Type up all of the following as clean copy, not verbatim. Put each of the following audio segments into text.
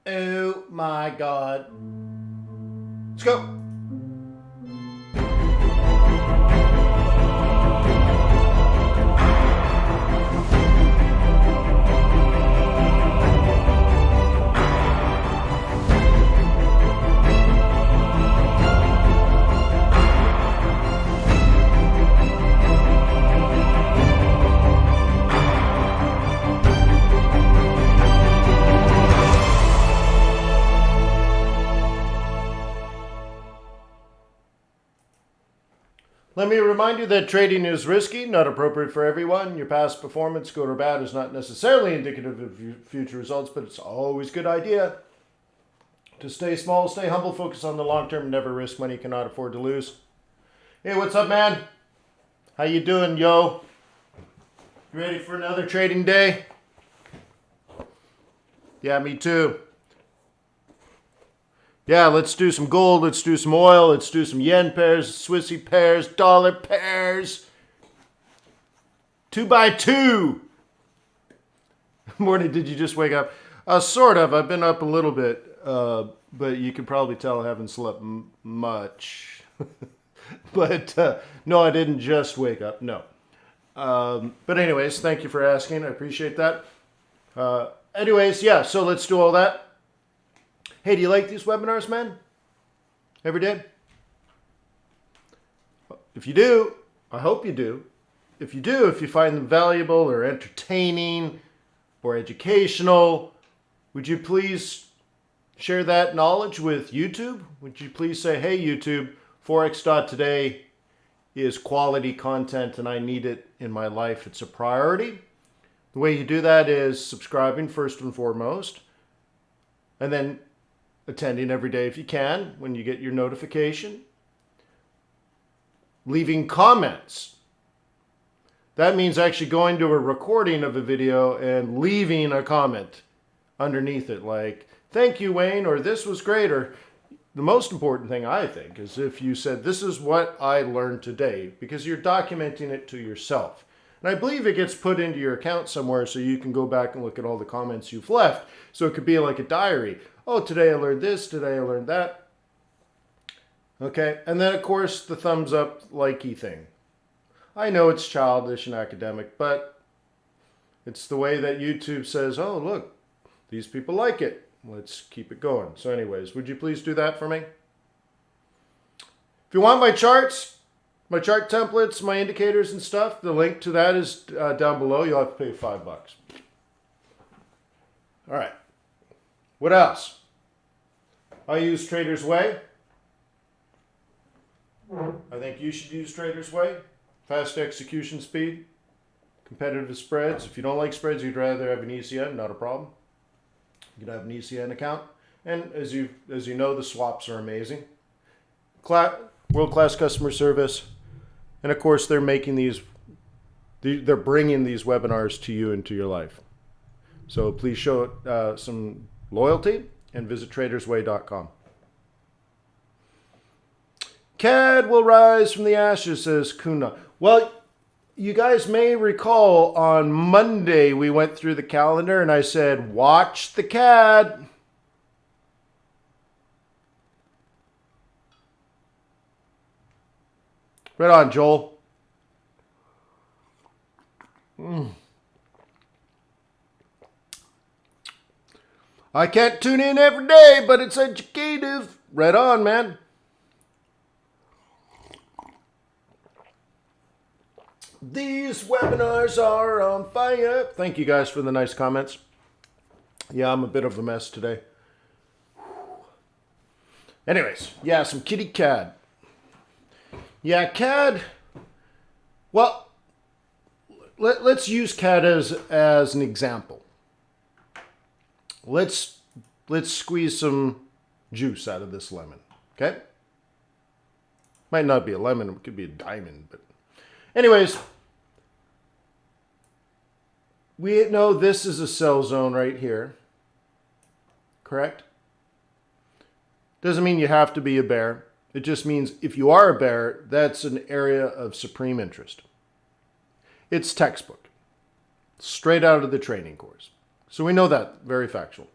Oh my God. Let's go. Let me remind you that trading is risky, not appropriate for everyone. Your past performance, good or bad, is not necessarily indicative of future results, but it's always a good idea to stay small, stay humble, focus on the long term, never risk money you cannot afford to lose. Hey, what's up, man? How you doing, yo? You ready for another trading day? Yeah, me too. Yeah, let's do some gold, let's do some oil, let's do some yen pairs, Swissy pairs, dollar pairs. 2x2. Morning, did you just wake up? Sort of. I've been up a little bit, but you can probably tell I haven't slept much. But no, I didn't just wake up, no. But anyways, thank you for asking. I appreciate that. Anyways, yeah, so let's do all that. Hey, do you like these webinars, man? Every day? If you do, I hope you do. If you do, if you find them valuable or entertaining or educational, would you please share that knowledge with YouTube? Would you please say, hey, YouTube, Forex.Today is quality content and I need it in my life. It's a priority. The way you do that is subscribing first and foremost, and then attending every day if you can when you get your notification. Leaving comments. That means actually going to a recording of a video and leaving a comment underneath it like, thank you, Wayne, or this was great, or the most important thing I think is if you said, this is what I learned today, because you're documenting it to yourself. And I believe it gets put into your account somewhere so you can go back and look at all the comments you've left. So it could be like a diary. Oh, today I learned this, today I learned that. Okay, and then of course the thumbs up likey thing. I know it's childish and academic, but it's the way that YouTube says, oh, look, these people like it. Let's keep it going. So anyways, would you please do that for me? If you want my charts, my chart templates, my indicators and stuff, the link to that is down below. You'll have to pay $5. All right. What else? I use Trader's Way. I think you should use Trader's Way. Fast execution speed, competitive spreads. If you don't like spreads, you'd rather have an ECN, not a problem. You can have an ECN account. And as you know, the swaps are amazing. World-class customer service. And of course, they're bringing these webinars to you into your life. So please show some loyalty and visit tradersway.com. CAD will rise from the ashes, says Kuna. Well, you guys may recall on Monday we went through the calendar and I said, watch the CAD. Right on, Joel. I can't tune in every day, but it's educative. Right on, man. These webinars are on fire. Thank you guys for the nice comments. Yeah, I'm a bit of a mess today. Anyways, yeah, some kitty CAD. Yeah, CAD. Well, let's use CAD as an example. Let's squeeze some juice out of this lemon, okay? Might not be a lemon, it could be a diamond, but anyways, we know this is a sell zone right here, correct? Doesn't mean you have to be a bear. It just means if you are a bear, that's an area of supreme interest. It's textbook, straight out of the training course. So we know that, very factual.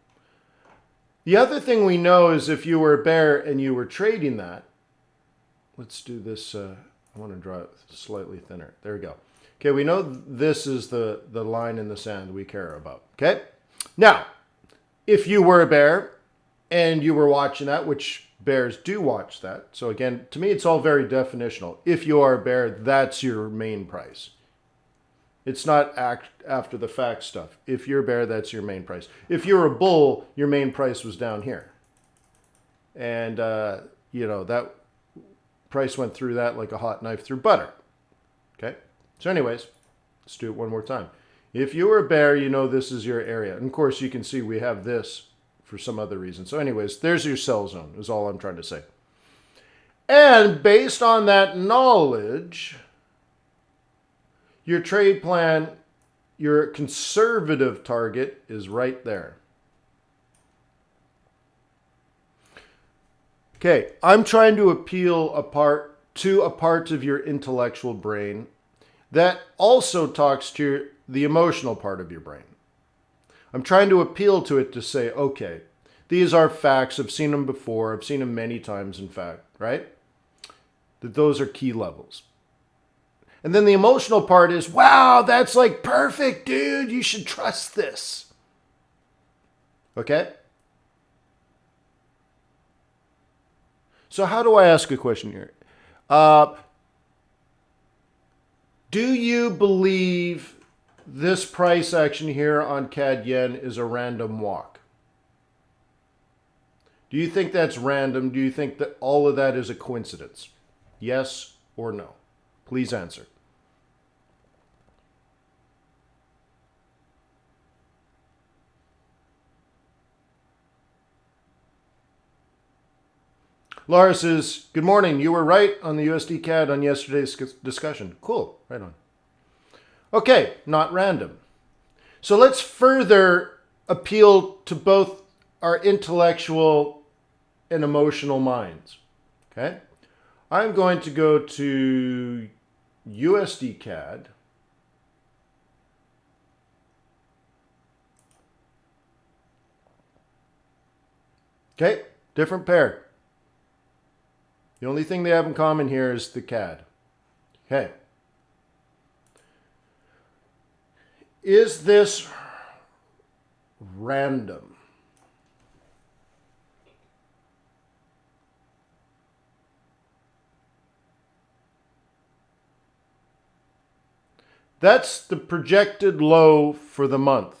The other thing we know is if you were a bear and you were trading that, let's do this. I want to draw it slightly thinner. There we go. Okay, we know this is the line in the sand we care about. Okay? Now, if you were a bear and you were watching that, which bears do watch that. So again, to me, it's all very definitional. If you are a bear, that's your main price. It's not after the fact stuff. If you're a bear, that's your main price. If you're a bull, your main price was down here. And, that price went through that like a hot knife through butter. Okay? So anyways, let's do it one more time. If you were a bear, you know this is your area. And of course, you can see we have this for some other reason. So anyways, there's your sell zone is all I'm trying to say. And based on that knowledge, your trade plan, your conservative target is right there. Okay, I'm trying to appeal to a part of your intellectual brain that also talks to the emotional part of your brain. I'm trying to appeal to it to say, okay, these are facts. I've seen them before. I've seen them many times, in fact, right? That those are key levels. And then the emotional part is, wow, that's like perfect, dude. You should trust this. Okay? So how do I ask a question here? Do you believe this price action here on CAD yen is a random walk? Do you think that's random? Do you think that all of that is a coincidence? Yes or no? Please answer. Laura says, good morning. You were right on the USD CAD on yesterday's discussion. Cool. Right on. Okay, not random. So let's further appeal to both our intellectual and emotional minds. Okay? I'm going to go to USD CAD. Okay, different pair. The only thing they have in common here is the CAD. Okay. Is this random? That's the projected low for the month.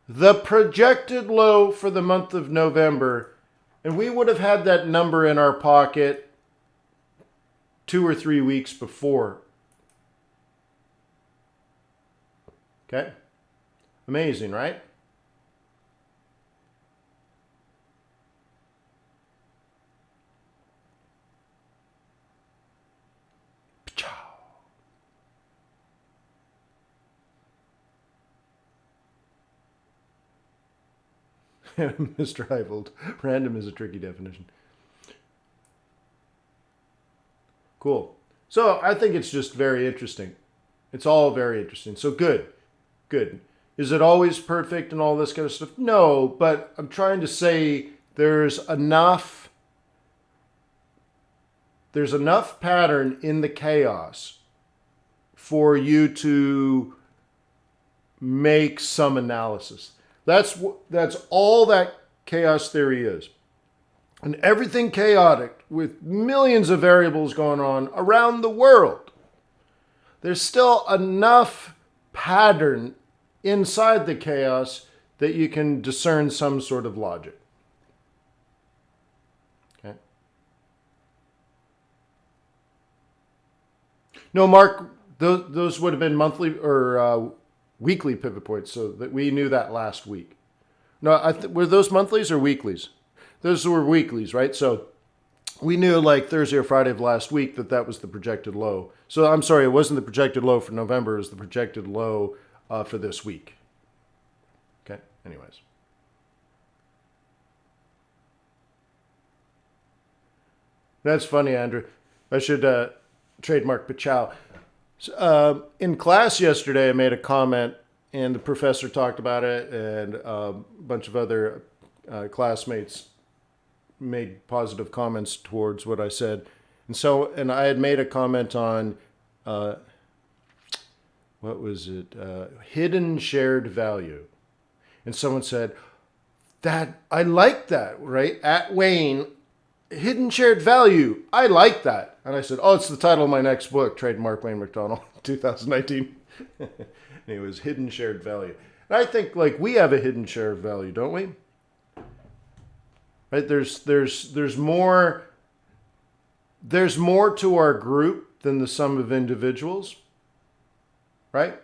The projected low for the month of November, and we would have had that number in our pocket 2 or 3 weeks before. Okay? Amazing, right? Mr. Heifold, random is a tricky definition. Cool. So I think it's just very interesting. It's all very interesting. So good. Good. Is it always perfect and all this kind of stuff? No, but I'm trying to say there's enough pattern in the chaos for you to make some analysis. That's all that chaos theory is. And everything chaotic with millions of variables going on around the world, there's still enough pattern inside the chaos that you can discern some sort of logic. Okay. No, Mark, those would have been monthly or weekly pivot points, so that we knew that last week. No, were those monthlies or weeklies? Those were weeklies, right? So we knew like Thursday or Friday of last week that was the projected low. So I'm sorry, it wasn't the projected low for November, it was the projected low for this week. Okay, anyways. That's funny, Andrew. I should trademark Pachow. In class yesterday, I made a comment and the professor talked about it, and a bunch of other classmates made positive comments towards what I said. And I had made a comment on, what was it? Hidden shared value. And someone said, that I like that, right? At Wayne, hidden shared value. I like that. And I said, oh, it's the title of my next book, Trademark Wayne McDonald, 2019. And it was Hidden Shared Value. And I think like we have a hidden shared value, don't we? Right? There's more to our group than the sum of individuals, right?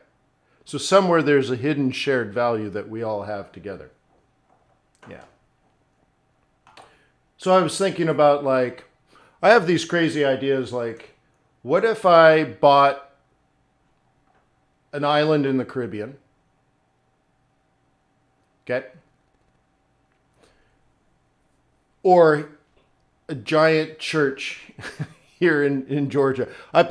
So somewhere there's a hidden shared value that we all have together. Yeah. So I was thinking about like, I have these crazy ideas like, what if I bought an island in the Caribbean? Okay. Or a giant church here in Georgia. I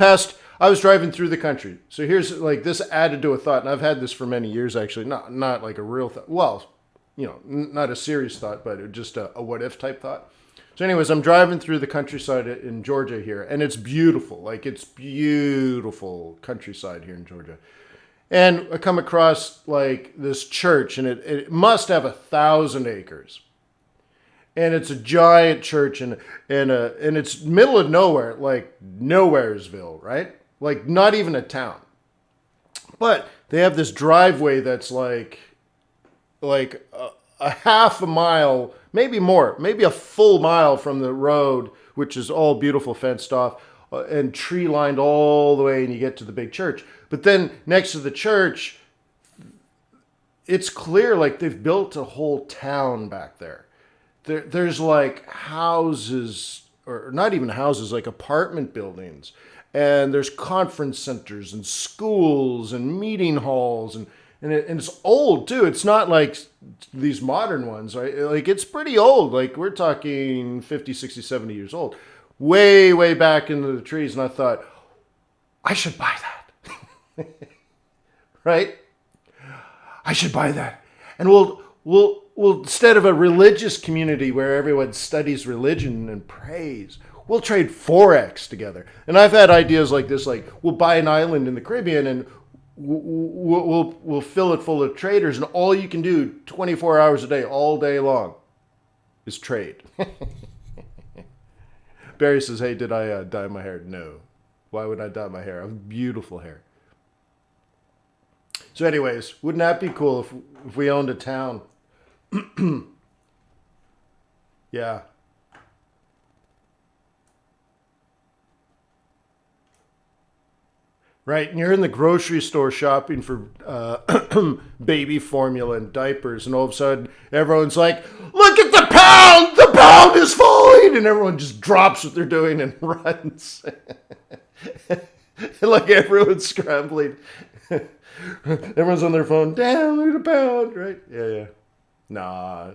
was driving through the country. So here's like this added to a thought, and I've had this for many years actually, not like a real thought. Well, not a serious thought, but just a what if type thought. So anyways, I'm driving through the countryside in Georgia here, and it's beautiful. Like it's beautiful countryside here in Georgia. And I come across like this church, and it must have 1,000 acres. And it's a giant church, and it's middle of nowhere, like Nowheresville, right? Like not even a town. But they have this driveway that's like a half a mile, maybe more, maybe a full mile from the road, which is all beautiful, fenced off, and tree lined all the way, and you get to the big church. But then next to the church, it's clear like they've built a whole town back there. There's like houses, or not even houses, like apartment buildings. And there's conference centers and schools and meeting halls. And it's old too. It's not like these modern ones, right? Like it's pretty old. Like we're talking 50, 60, 70 years old. Way, way back into the trees. And I thought, I should buy that. Right? I should buy that. And we'll instead of a religious community where everyone studies religion and prays, we'll trade Forex together. And I've had ideas like this, like we'll buy an island in the Caribbean and we'll fill it full of traders, and all you can do 24 hours a day, all day long, is trade. Barry says, hey, did I dye my hair? No. Why would I dye my hair? I have beautiful hair. So anyways, wouldn't that be cool if we owned a town? Yeah. Right, and you're in the grocery store shopping for baby formula and diapers, and all of a sudden everyone's like, look at the pound! The pound is falling! And everyone just drops what they're doing and runs. Like everyone's scrambling. Everyone's on their phone, damn, look at the pound, right? Yeah. Nah.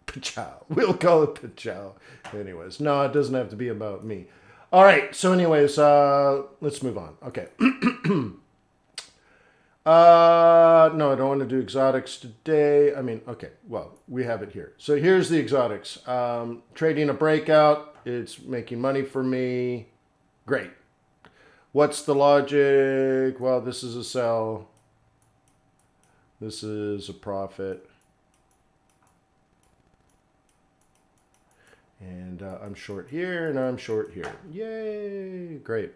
Pachow. We'll call it Pachow. Anyways, no, it doesn't have to be about me. All right, so anyways, let's move on. Okay. No, I don't want to do exotics today. I mean, okay, well, we have it here. So here's the exotics. Trading a breakout. It's making money for me. Great. What's the logic? Well, this is a sell. This is a profit. And I'm short here, and I'm short here. Yay, great.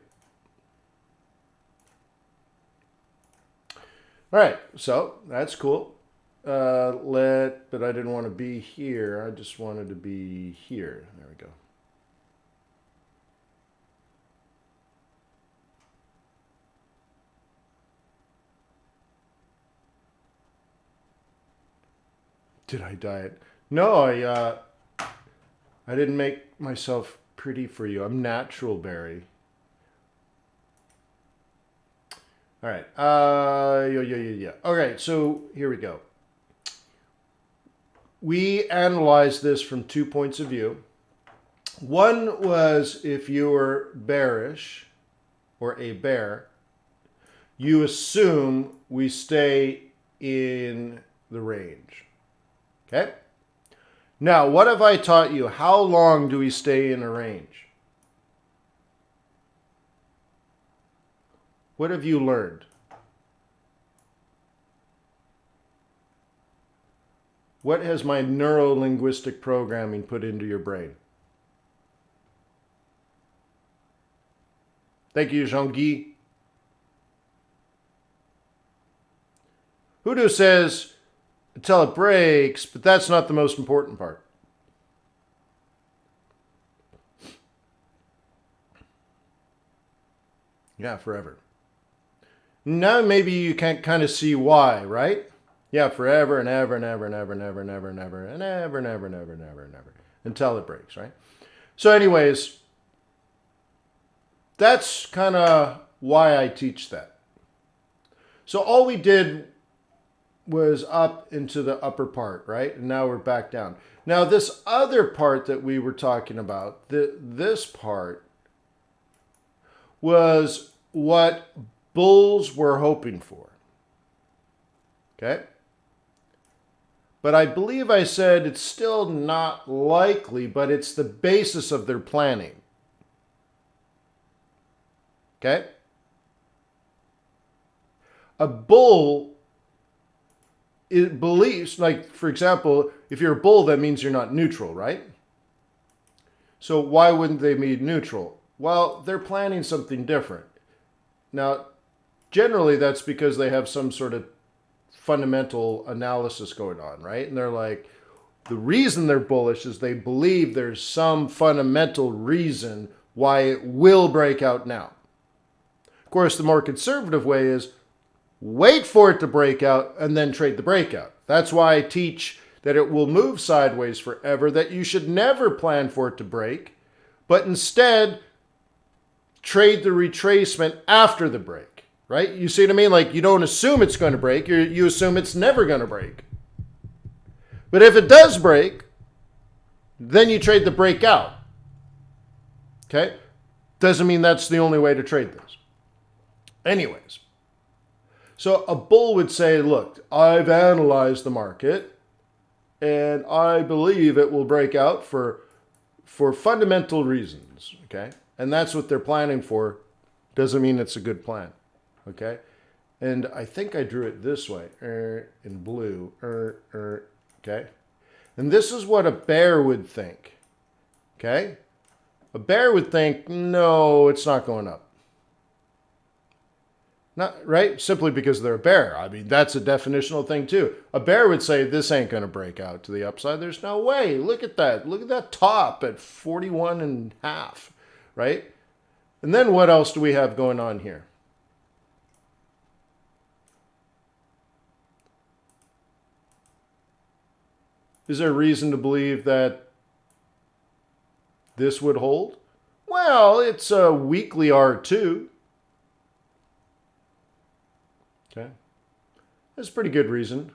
All right, so that's cool. But I didn't want to be here. I just wanted to be here. There we go. Did I dye it? No, I didn't make myself pretty for you. I'm natural, Barry. All right. Yeah. All right, so here we go. We analyzed this from 2 points of view. One was if you were bearish, or a bear, you assume we stay in the range. Okay? Now, what have I taught you? How long do we stay in a range? What have you learned? What has my neuro-linguistic programming put into your brain? Thank you, Jean-Guy. Hoodoo says, until it breaks, but that's not the most important part. Yeah, forever. Now maybe you can kind of see why, right? Yeah, forever and ever and ever and ever and ever and ever and ever and ever and ever and ever and ever and ever until it breaks, right? So anyways, that's kind of why I teach that. So all we did was up into the upper part, right? And now we're back down. Now this other part that we were talking about, this part was what bulls were hoping for. Okay? But I believe I said it's still not likely, but it's the basis of their planning. Okay? A bull, it believes, like, for example, if you're a bull, that means you're not neutral, right? So why wouldn't they be neutral? Well, they're planning something different. Now, generally that's because they have some sort of fundamental analysis going on, right? And they're like, the reason they're bullish is they believe there's some fundamental reason why it will break out now. Of course, the more conservative way is wait for it to break out and then trade the breakout. That's why I teach that it will move sideways forever, that you should never plan for it to break, but instead trade the retracement after the break, right? You see what I mean? Like, you don't assume it's going to break. You assume it's never going to break. But if it does break, then you trade the breakout. Okay? Doesn't mean that's the only way to trade this. Anyways, so a bull would say, look, I've analyzed the market and I believe it will break out for fundamental reasons, okay? And that's what they're planning for. Doesn't mean it's a good plan, okay? And I think I drew it this way, in blue, okay? And this is what a bear would think, okay? A bear would think, no, it's not going up. Not right, simply because they're a bear. I mean, that's a definitional thing too. A bear would say this ain't going to break out to the upside. There's no way. Look at that. Look at that top at 41 and a half, right? And then what else do we have going on here? Is there reason to believe that this would hold? Well, it's a weekly R2. Okay. That's a pretty good reason.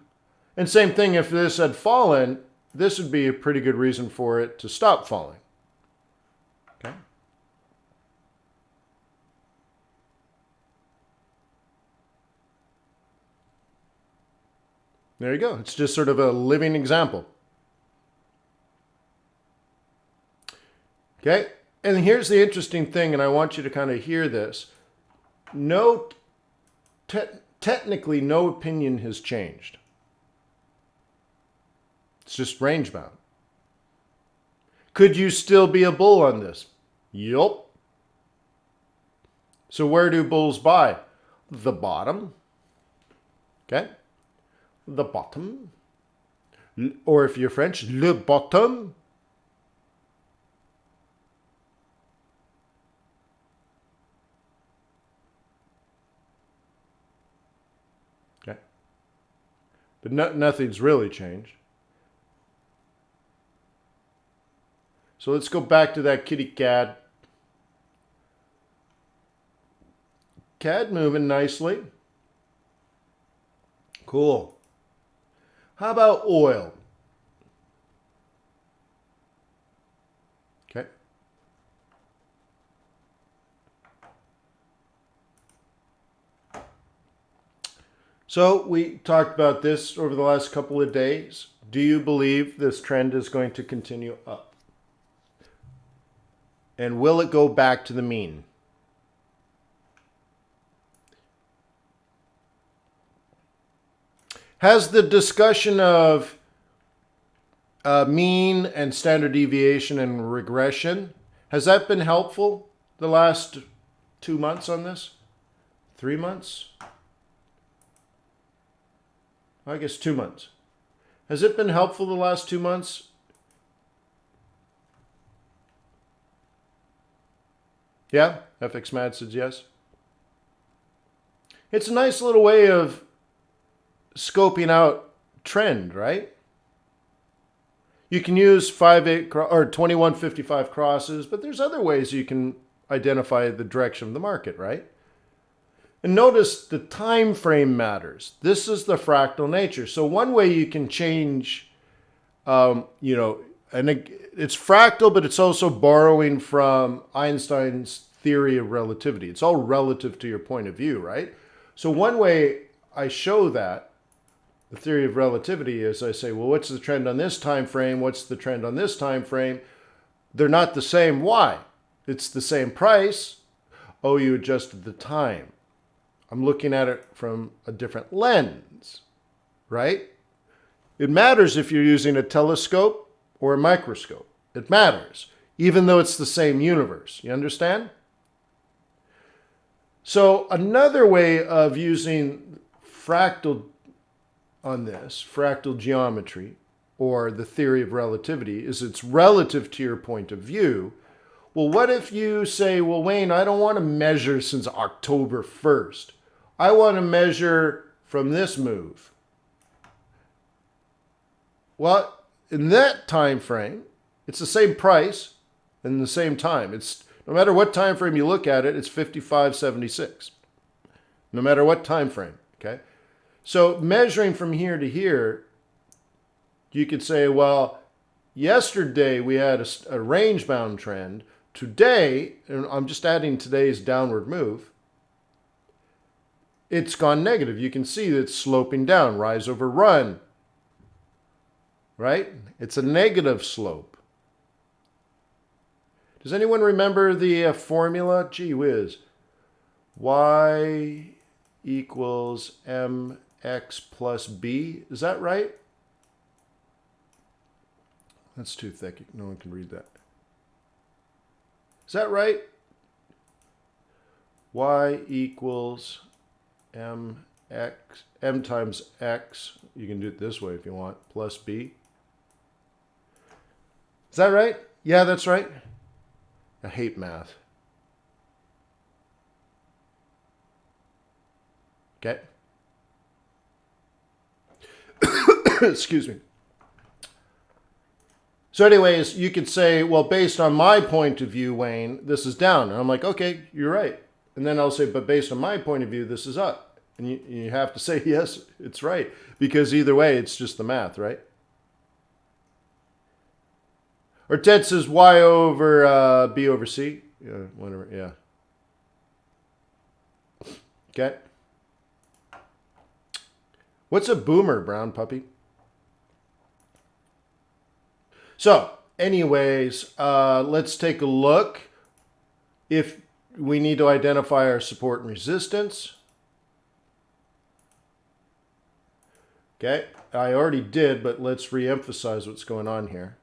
And same thing, if this had fallen, this would be a pretty good reason for it to stop falling. Okay. There you go. It's just sort of a living example. Okay. And here's the interesting thing, and I want you to kind of hear this. Technically, no opinion has changed. It's just range bound. Could you still be a bull on this? Yup. So where do bulls buy? The bottom. Okay. The bottom. Or if you're French, le bottom. Okay. But nothing's really changed. So let's go back to that kitty cat. Cat moving nicely. Cool. How about oil? Okay. So we talked about this over the last couple of days. Do you believe this trend is going to continue up? And will it go back to the mean? Has the discussion of mean and standard deviation and regression, has that been helpful the last 2 months on this? 3 months? I guess 2 months. Has it been helpful the last 2 months? Yeah? FX Mad says yes. It's a nice little way of scoping out trend, right? You can use 5-8 or 2155 crosses, but there's other ways you can identify the direction of the market, right? And notice the time frame matters. This is the fractal nature. So one way you can change, and it's fractal, but it's also borrowing from Einstein's theory of relativity. It's all relative to your point of view, right? So one way I show that, the theory of relativity, is I say, well, what's the trend on this time frame? What's the trend on this time frame? They're not the same. Why? It's the same price. Oh, you adjusted the time. I'm looking at it from a different lens, right? It matters if you're using a telescope or a microscope. It matters, even though it's the same universe. You understand? So another way of using fractal on this, fractal geometry, or the theory of relativity, is it's relative to your point of view. Well, what if you say, well, Wayne, I don't want to measure since October 1st. I want to measure from this move. Well, in that time frame, it's the same price and the same time. It's no matter what time frame you look at it, it's 55.76. No matter what time frame, okay? So measuring from here to here, you could say, well, yesterday we had a range-bound trend. Today, and I'm just adding today's downward move, it's gone negative. You can see that it's sloping down, rise over run, right? It's a negative slope. Does anyone remember the formula? Gee whiz. Y equals mx plus b. Is that right? That's too thick. No one can read that. Is that right? Y equals m times x. You can do it this way if you want. Plus b. Is that right? Yeah, that's right. I hate math. Okay. Excuse me. So anyways, you could say, well, based on my point of view, Wayne, this is down. And I'm like, okay, you're right. And then I'll say, but based on my point of view, this is up. And you have to say, yes, it's right. Because either way, it's just the math, right? Or Ted says y over b over c. Yeah, whatever, yeah. Okay. What's a boomer, brown puppy? So, anyways, let's take a look. If we need to identify our support and resistance. Okay, I already did, but let's re-emphasize what's going on here.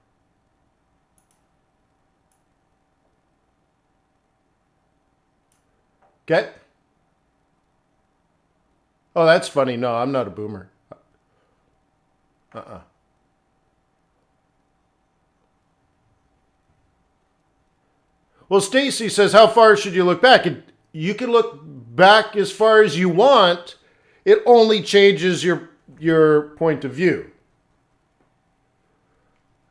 Okay. Oh, that's funny. No, I'm not a boomer. Well, Stacy says, how far should you look back? You can look back as far as you want. It only changes your point of view.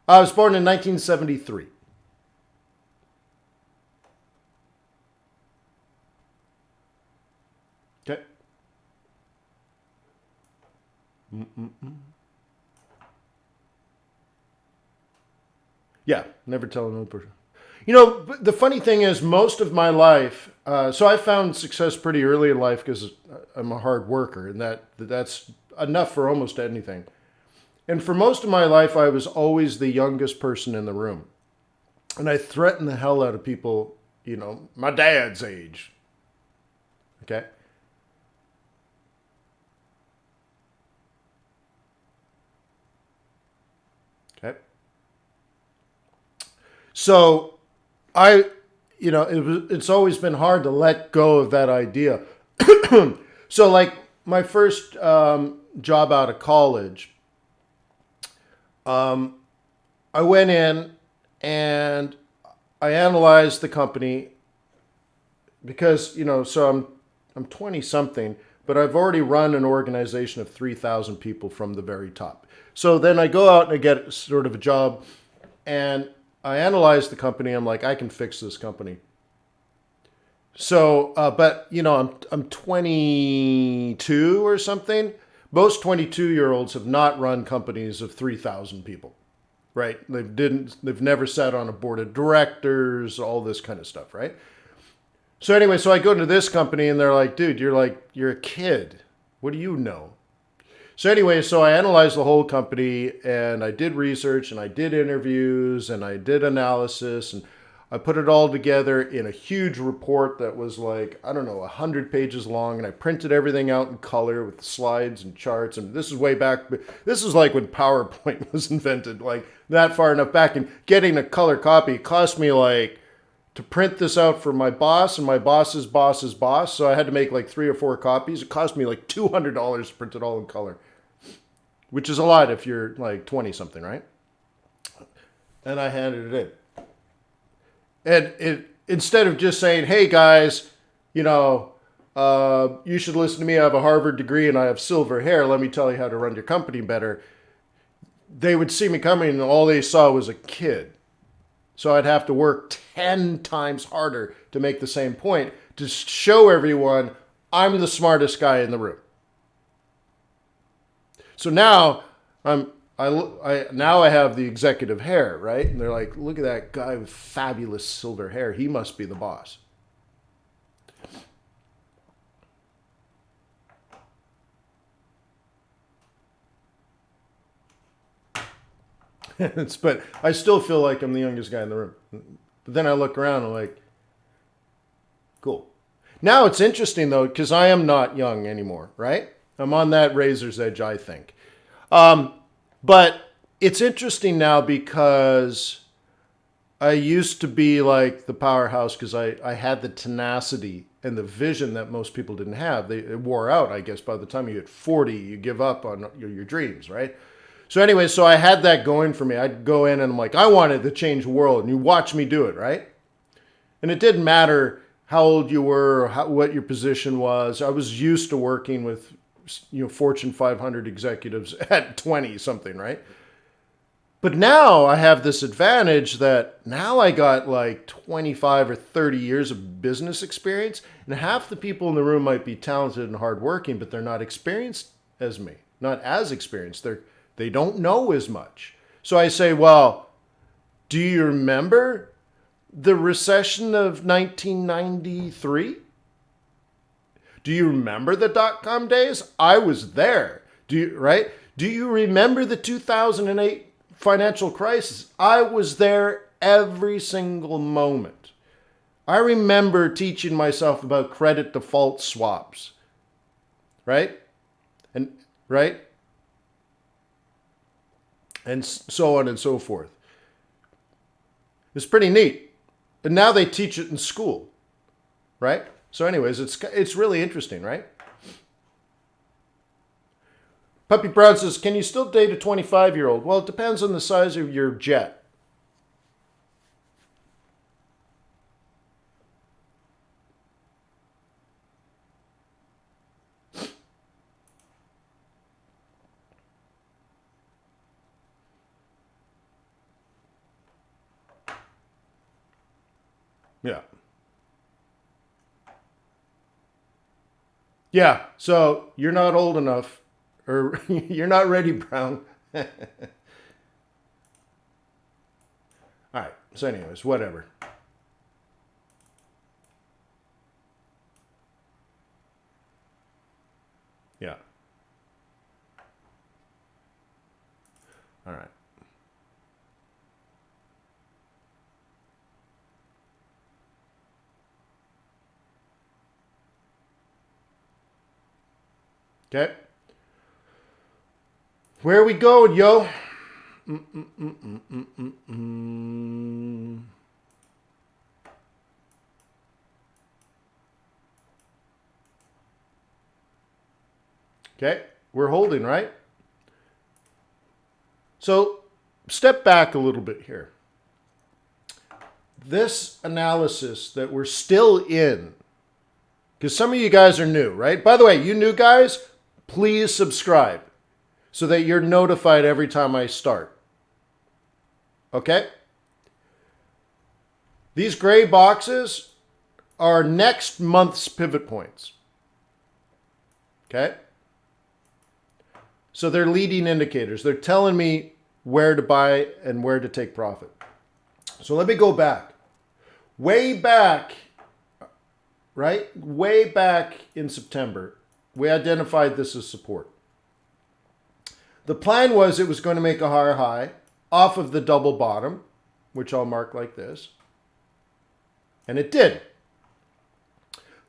I was born in 1973. Okay. Yeah, never tell another person. You know, the funny thing is, most of my life, so I found success pretty early in life because I'm a hard worker, and that's enough for almost anything. And for most of my life, I was always the youngest person in the room. And I threatened the hell out of people, you know, my dad's age. Okay? Okay? So it's always been hard to let go of that idea. So like my first job out of college, I went in and I analyzed the company because, so I'm 20 something, but I've already run an organization of 3,000 people from the very top. So then I go out and I get sort of a job and I analyze the company. I'm like, I can fix this company. So, but I'm 22 or something. Most 22-year-olds have not run companies of 3,000 people, right? They've never sat on a board of directors, all this kind of stuff, right? So anyway, so I go into this company and they're like, dude, you're a kid. What do you know? So anyway, so I analyzed the whole company and I did research and I did interviews and I did analysis and I put it all together in a huge report that was like, I don't know, 100 pages long, and I printed everything out in color with slides and charts. And this is way back. This is like when PowerPoint was invented, like that far enough back. And getting a color copy cost me like to print this out for my boss and my boss's boss's boss. So I had to make like 3 or 4 copies. It cost me like $200 to print it all in color, which is a lot if you're like 20 something, right? And I handed it in. And instead of just saying, hey guys, you should listen to me. I have a Harvard degree and I have silver hair. Let me tell you how to run your company better. They would see me coming and all they saw was a kid. So I'd have to work 10 times harder to make the same point, to show everyone I'm the smartest guy in the room. So now I have the executive hair, right? And they're like, look at that guy with fabulous silver hair. He must be the boss. But I still feel like I'm the youngest guy in the room. But then I look around and I'm like, cool. Now it's interesting though, because I am not young anymore, right? I'm on that razor's edge, I think. But it's interesting now because I used to be like the powerhouse because I had the tenacity and the vision that most people didn't have. It wore out, I guess. By the time you hit 40, you give up on your dreams, right? So anyway, so I had that going for me. I'd go in and I'm like, I wanted to change the world, and you watch me do it, right? And it didn't matter how old you were, or what your position was. I was used to working with Fortune 500 executives at 20 something, right? But now I have this advantage that now I got like 25 or 30 years of business experience, and half the people in the room might be talented and hardworking, but they're not experienced as me, not as experienced. They don't know as much. So I say, well, do you remember the recession of 1993? Do you remember the dot-com days? I was there. Do you remember the 2008 financial crisis? I was there every single moment. I remember teaching myself about credit default swaps. Right? And so on and so forth. It's pretty neat. And now they teach it in school. Right? So anyways, it's really interesting, right? Puppy Brown says, can you still date a 25-year-old? Well, it depends on the size of your jet. Yeah. Yeah, so you're not old enough, or you're not ready, Brown. All right, so anyways, whatever. Yeah. All right. Okay. Where are we going, yo? Okay. We're holding, right? So step back a little bit here. This analysis that we're still in, because some of you guys are new, right? By the way, you new guys, please subscribe so that you're notified every time I start. Okay? These gray boxes are next month's pivot points. Okay? So they're leading indicators. They're telling me where to buy and where to take profit. So let me go back. Way back, right? Way back in September, we identified this as support. The plan was it was going to make a higher high off of the double bottom, which I'll mark like this. And it did.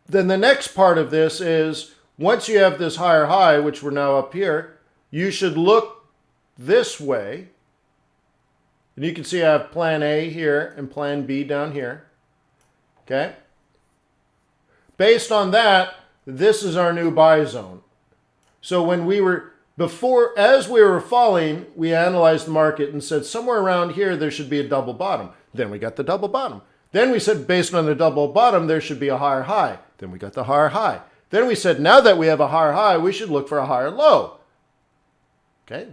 Then the next part of this is once you have this higher high, which we're now up here, you should look this way. And you can see I have plan A here and plan B down here. Okay? Based on that, this is our new buy zone. So when we were, as we were falling, we analyzed the market and said somewhere around here there should be a double bottom. Then we got the double bottom. Then we said based on the double bottom there should be a higher high. Then we got the higher high. Then we said now that we have a higher high, we should look for a higher low. Okay?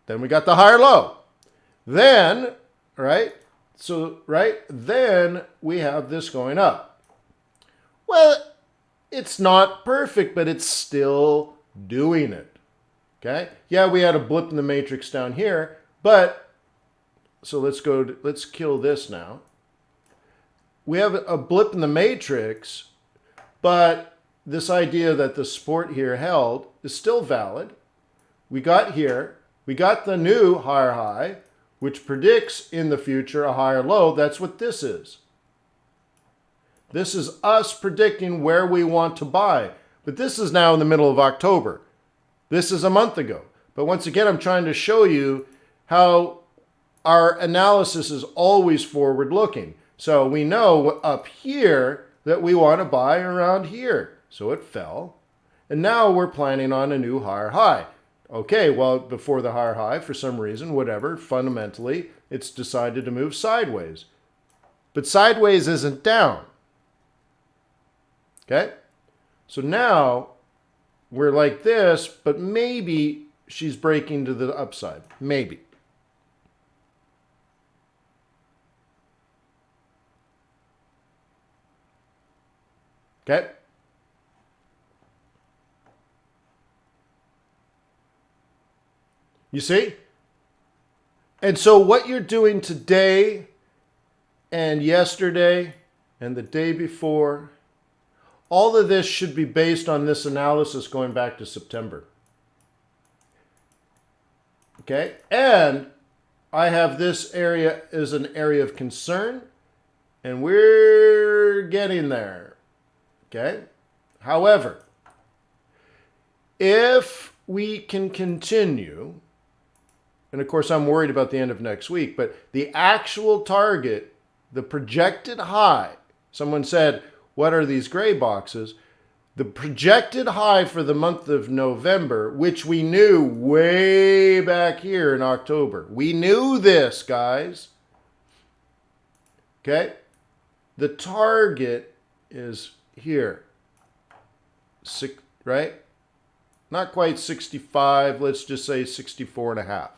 Then we got the higher low. Then, then we have this going up. Well, it's not perfect, but it's still doing it. Okay? Yeah, we had a blip in the matrix down here, but so let's kill this now. We have a blip in the matrix, but this idea that the support here held is still valid. We got here, we got the new higher high, which predicts in the future a higher low. That's what this is. This is us predicting where we want to buy. But this is now in the middle of October. This is a month ago. But once again, I'm trying to show you how our analysis is always forward looking. So we know up here that we want to buy around here. So it fell. And now we're planning on a new higher high. Okay, well, before the higher high, for some reason, whatever, fundamentally, it's decided to move sideways. But sideways isn't down. Okay? So now we're like this, but maybe she's breaking to the upside. Maybe. Okay? You see? And so what you're doing today and yesterday and the day before, all of this should be based on this analysis going back to September. Okay? And I have this area as an area of concern, and we're getting there. Okay? However, if we can continue, and of course I'm worried about the end of next week, but the actual target, the projected high, someone said, what are these gray boxes? The projected high for the month of November, which we knew way back here in October. We knew this, guys. Okay? The target is here. Right? Not quite 65. Let's just say 64 and a half.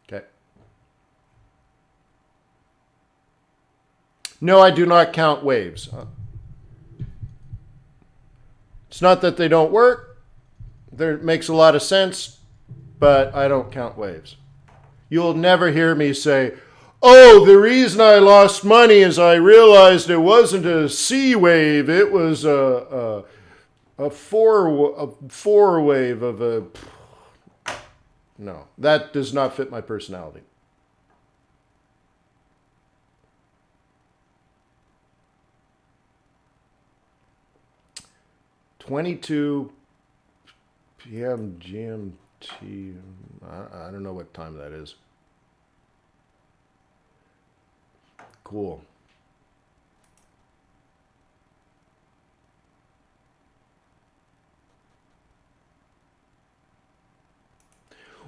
Okay. No, I do not count waves. It's not that they don't work. It makes a lot of sense, but I don't count waves. You'll never hear me say, oh, the reason I lost money is I realized it wasn't a C wave, it was a four wave of a... No, that does not fit my personality. (22 p.m. GMT). I don't know what time that is. Cool.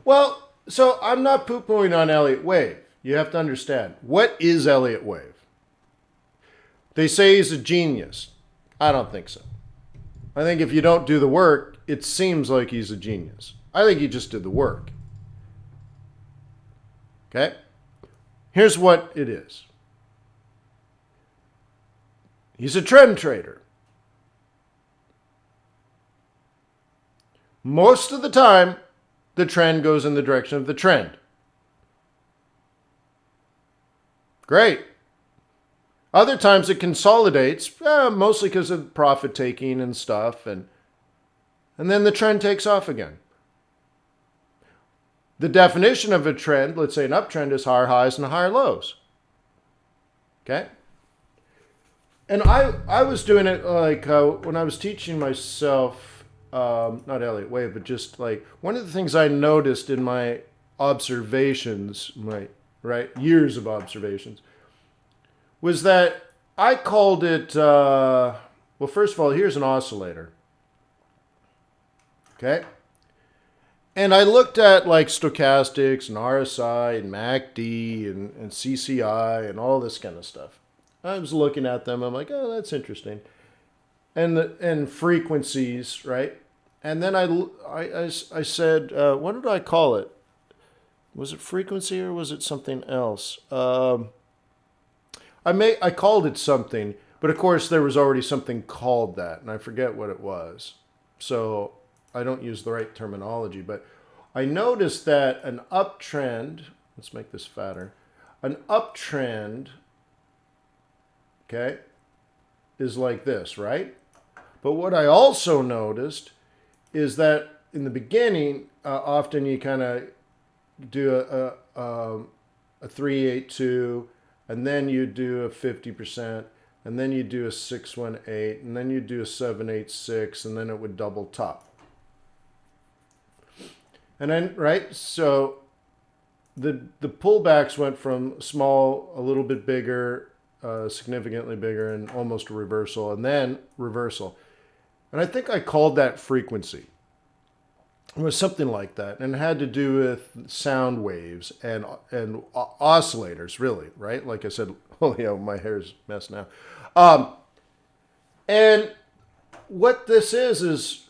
Well, so I'm not poo-pooing on Elliott Wave. You have to understand. What is Elliott Wave? They say he's a genius. I don't think so. I think if you don't do the work, it seems like he's a genius. I think he just did the work. Okay? Here's what it is. He's a trend trader. Most of the time, the trend goes in the direction of the trend. Great. Other times it consolidates, mostly because of profit taking and stuff, and then the trend takes off again. The definition of a trend, let's say an uptrend, is higher highs and higher lows. Okay? And I was doing it like when I was teaching myself, not Elliott Wave, but just like one of the things I noticed in my observations, my years of observations, was that I called it, well, first of all, here's an oscillator. Okay? And I looked at like stochastics and RSI and MACD and CCI and all this kind of stuff. I was looking at them. I'm like, oh, that's interesting. And frequencies, right? And then I said, what did I call it? Was it frequency or was it something else? I called it something, but of course there was already something called that, and I forget what it was. So I don't use the right terminology, but I noticed that an uptrend, let's make this fatter, an uptrend, okay, is like this, right? But what I also noticed is that in the beginning, often you kind of do a 382, and then you do a 50%, and then you do a 618, and then you do a 786, and then it would double top. And then, right, so the pullbacks went from small, a little bit bigger, significantly bigger, and almost a reversal, and then reversal. And I think I called that frequency. It was something like that, and it had to do with sound waves and oscillators, really, right? Like I said, oh yeah, my hair's a mess now. And what this is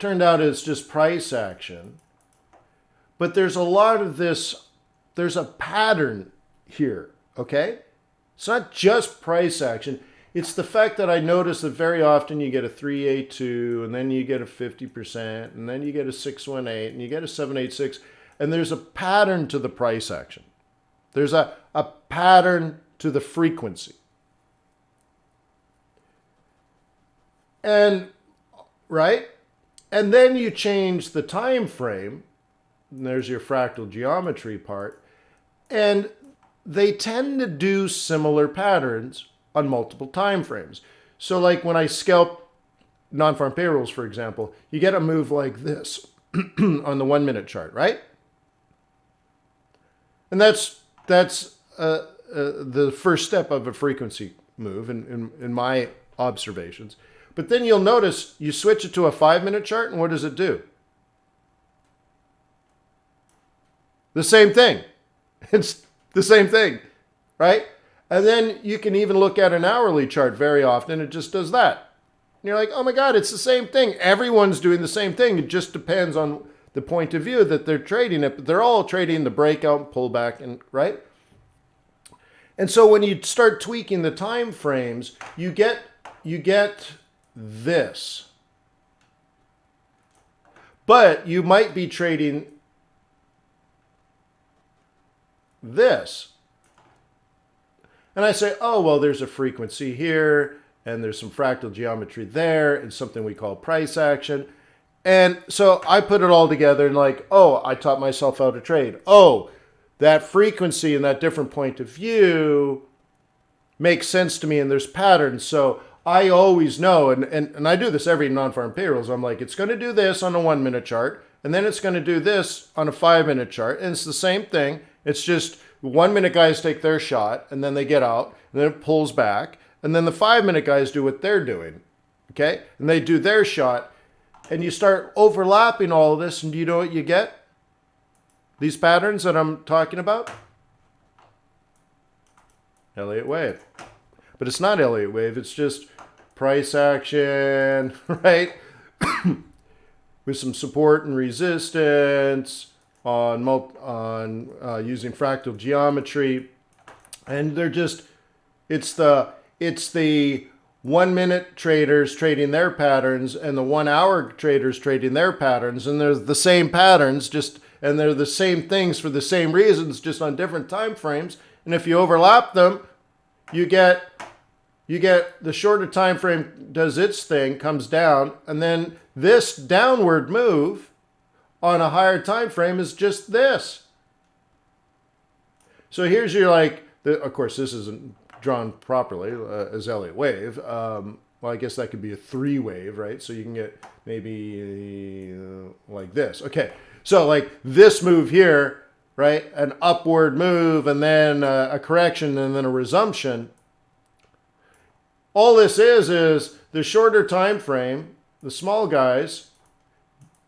turned out is just price action. But there's a lot of this, there's a pattern here, okay? It's not just price action. It's the fact that I notice that very often you get a 382, and then you get a 50%, and then you get a 618, and you get a 786, and there's a pattern to the price action. There's a pattern to the frequency. And, right? And then you change the time frame, and there's your fractal geometry part, and they tend to do similar patterns on multiple time frames. So like when I scalp non-farm payrolls, for example, you get a move like this on the 1 minute chart, right? And that's the first step of a frequency move in my observations. But then you'll notice you switch it to a 5 minute chart, and what does it do? The same thing. It's the same thing, right? And then you can even look at an hourly chart very often. It just does that. And you're like, oh my God, it's the same thing. Everyone's doing the same thing. It just depends on the point of view that they're trading it. But they're all trading the breakout and pullback, and right? And so when you start tweaking the time frames, you get this. But you might be trading this. And I say, oh, well, there's a frequency here, and there's some fractal geometry there, and something we call price action. And so I put it all together and like, oh, I taught myself how to trade. Oh, that frequency and that different point of view makes sense to me, and there's patterns. So I always know, and I do this every non-farm payrolls. I'm like, it's going to do this on a 1 minute chart, and then it's going to do this on a 5 minute chart. And it's the same thing. It's just 1 minute guys take their shot, and then they get out, and then it pulls back. And then the 5 minute guys do what they're doing, okay? And they do their shot, and you start overlapping all of this, and do you know what you get? These patterns that I'm talking about? Elliott wave. But it's not Elliott wave, it's just price action, right? With some support and resistance on using fractal geometry. And they're just, it's the 1 minute traders trading their patterns and the 1 hour traders trading their patterns, and they're the same patterns, and they're the same things for the same reasons, just on different time frames. And if you overlap them, you get the shorter time frame does its thing, comes down, and then this downward move on a higher time frame is just this. So here's your of course this isn't drawn properly as Elliott wave. Well, I guess that could be a 3 wave, right? So you can get maybe like this. Okay, so like this move here, right? An upward move, and then a correction, and then a resumption. All this is the shorter time frame, the small guys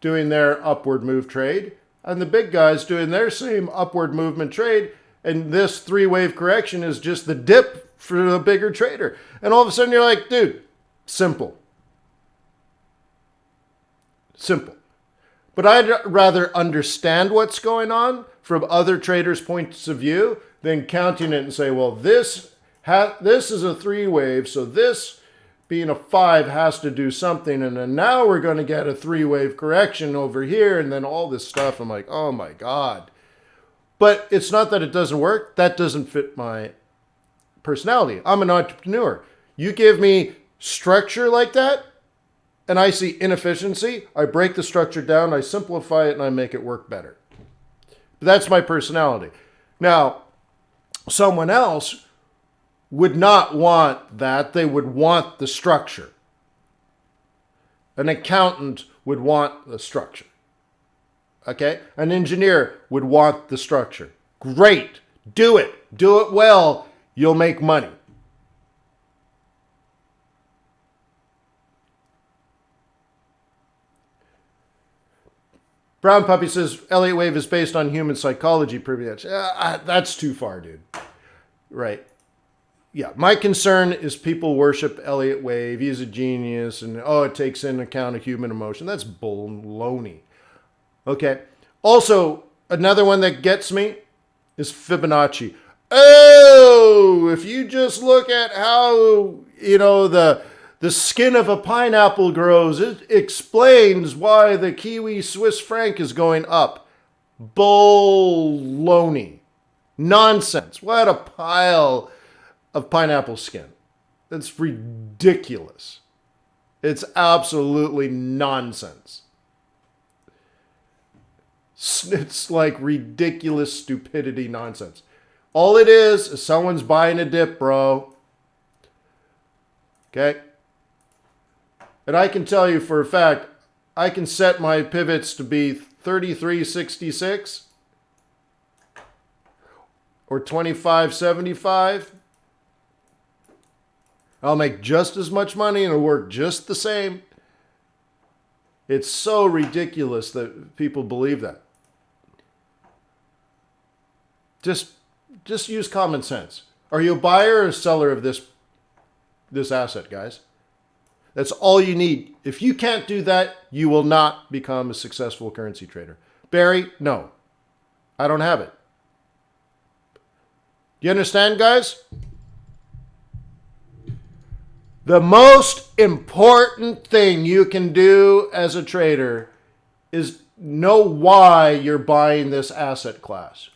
doing their upward move trade, and the big guys doing their same upward movement trade. And this 3 wave correction is just the dip for the bigger trader. And all of a sudden you're like, dude, simple. Simple. But I'd rather understand what's going on from other traders' points of view than counting it and say, well, this is a 3 wave, so this being a 5 has to do something, and then now we're going to get a 3 wave correction over here, and then all this stuff. I'm like, oh my God. But it's not that it doesn't work. That doesn't fit my personality. I'm an entrepreneur. You give me structure like that, and I see inefficiency, I break the structure down, I simplify it, and I make it work better. That's my personality. Now, someone else would not want that. They would want the structure. An accountant would want the structure. Okay? An engineer would want the structure. Great. Do it. Do it well. You'll make money. Brown Puppy says, Elliott wave is based on human psychology pretty much. That's too far, dude. Right. Yeah, my concern is people worship Elliott wave. He's a genius, and it takes into account a human emotion. That's baloney. Okay. Also, another one that gets me is Fibonacci. Oh, if you just look at how, the skin of a pineapple grows, it explains why the Kiwi Swiss franc is going up. Baloney. Nonsense. What a pile of pineapple skin. That's ridiculous. It's absolutely nonsense. It's like ridiculous stupidity nonsense. All it is someone's buying a dip, bro. Okay? And I can tell you for a fact, I can set my pivots to be 33.66 or 25.75. I'll make just as much money and it'll work just the same. It's so ridiculous that people believe that. Just use common sense. Are you a buyer or a seller of this asset, guys? That's all you need. If you can't do that, you will not become a successful currency trader. Barry, no. I don't have it. Do you understand, guys? The most important thing you can do as a trader is know why you're buying this asset class.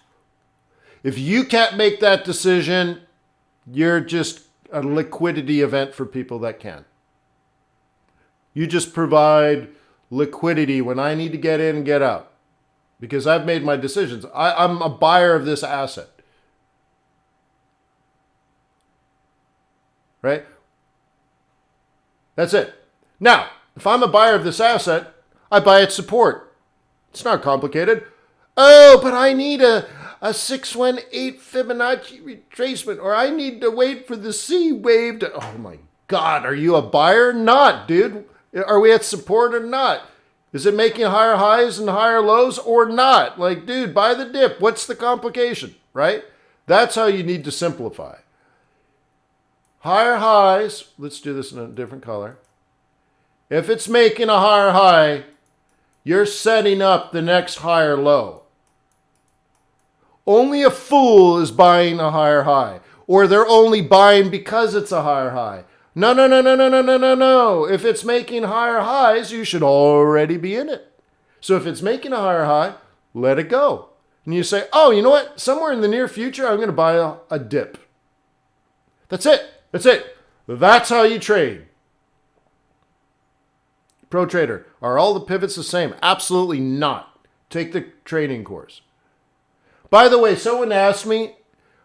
If you can't make that decision, you're just a liquidity event for people that can. You just provide liquidity when I need to get in and get out because I've made my decisions. I'm a buyer of this asset, right? That's it. Now, if I'm a buyer of this asset, I buy its support. It's not complicated. Oh, but I need a 618 Fibonacci retracement, or I need to wait for the C wave to... Oh my God, are you a buyer? Not, dude. Are we at support or not? Is it making higher highs and higher lows or not? Like, dude, buy the dip. What's the complication, right? That's how you need to simplify. Higher highs, let's do this in a different color. If it's making a higher high, you're setting up the next higher low. Only a fool is buying a higher high, or they're only buying because it's a higher high. No, no, no, no, no, no, no, no, no. If it's making higher highs, you should already be in it. So if it's making a higher high, let it go. And you say, oh, you know what? Somewhere in the near future, I'm going to buy a dip. That's it. That's it. That's how you trade. Pro Trader, are all the pivots the same? Absolutely not. Take the trading course. By the way, someone asked me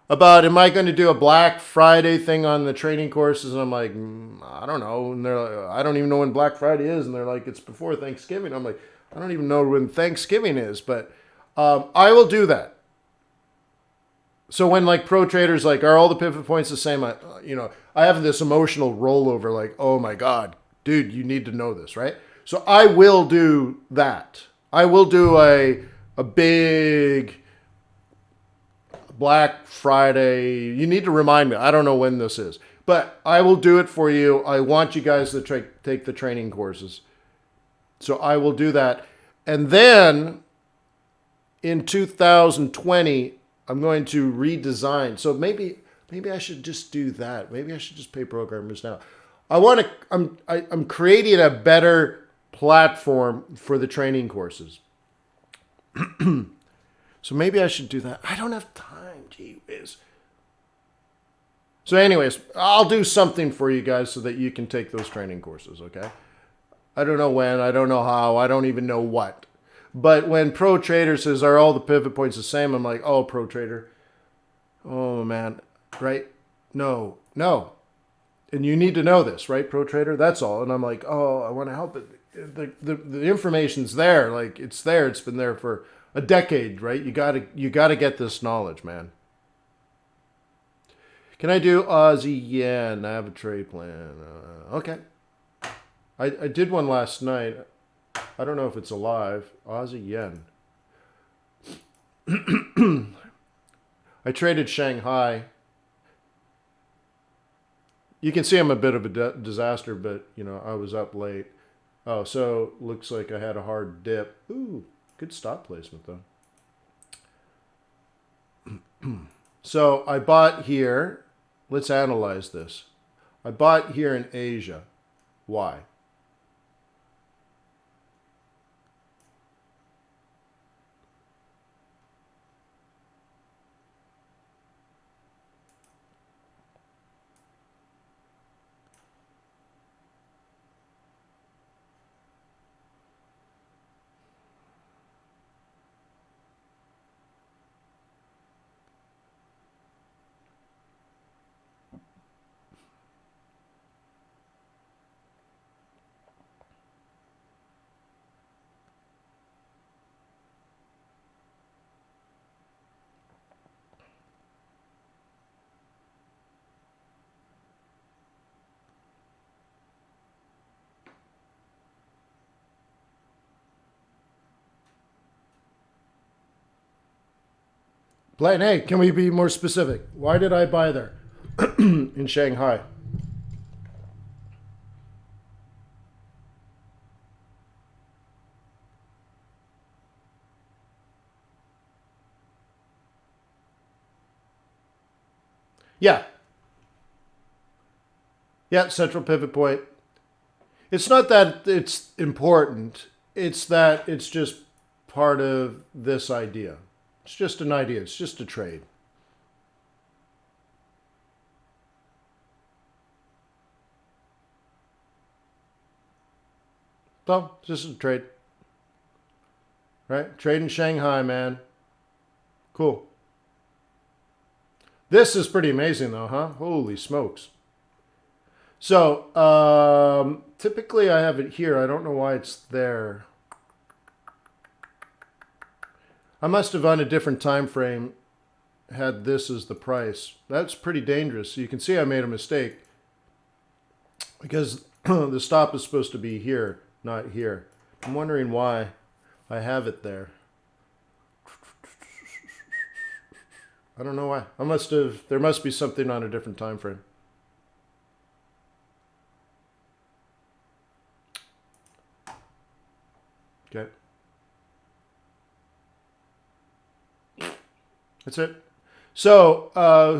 about, am I going to do a Black Friday thing on the trading courses? And I'm like, I don't know. And they're like, I don't even know when Black Friday is. And they're like, it's before Thanksgiving. I'm like, I don't even know when Thanksgiving is, but I will do that. So when like Pro Traders, like, are all the pivot points the same? I have this emotional rollover, like, oh my God, dude, you need to know this, right? So I will do that. I will do a big Black Friday. You need to remind me. I don't know when this is, but I will do it for you. I want you guys to take the training courses. So I will do that. And then in 2020, I'm going to redesign. So maybe I should just do that. Maybe I should just pay programmers now. I'm creating a better platform for the training courses. So maybe I should do that. I don't have time, gee whiz. So anyways, I'll do something for you guys so that you can take those training courses, okay? I don't know when, I don't know how, I don't even know what. But when Pro Trader says, are all the pivot points the same? I'm like, oh, Pro Trader. Oh, man, right? No. And you need to know this, right, Pro Trader? That's all. And I'm like, oh, I want to help it. The information's there. Like, it's there. It's been there for a decade, right? You gotta get this knowledge, man. Can I do Aussie yen? I have a trade plan. Okay. I did one last night. I don't know if it's alive. Aussie yen. I traded Shanghai. You can see I'm a bit of a disaster, but, I was up late. Oh, so looks like I had a hard dip. Ooh, good stop placement, though. So I bought here. Let's analyze this. I bought here in Asia. Why? Blaine, hey, can we be more specific? Why did I buy there in Shanghai? Yeah. Yeah, central pivot point. It's not that it's important. It's that it's just part of this idea. It's just an idea. It's just a trade. So, just a trade. Right? Trade in Shanghai, man. Cool. This is pretty amazing, though, huh? Holy smokes. So, typically I have it here. I don't know why it's there. I must have on a different time frame had this as the price. That's pretty dangerous. So you can see I made a mistake because the stop is supposed to be here, not here. I'm wondering why I have it there. I don't know why. There must be something on a different time frame. Okay. That's it. So,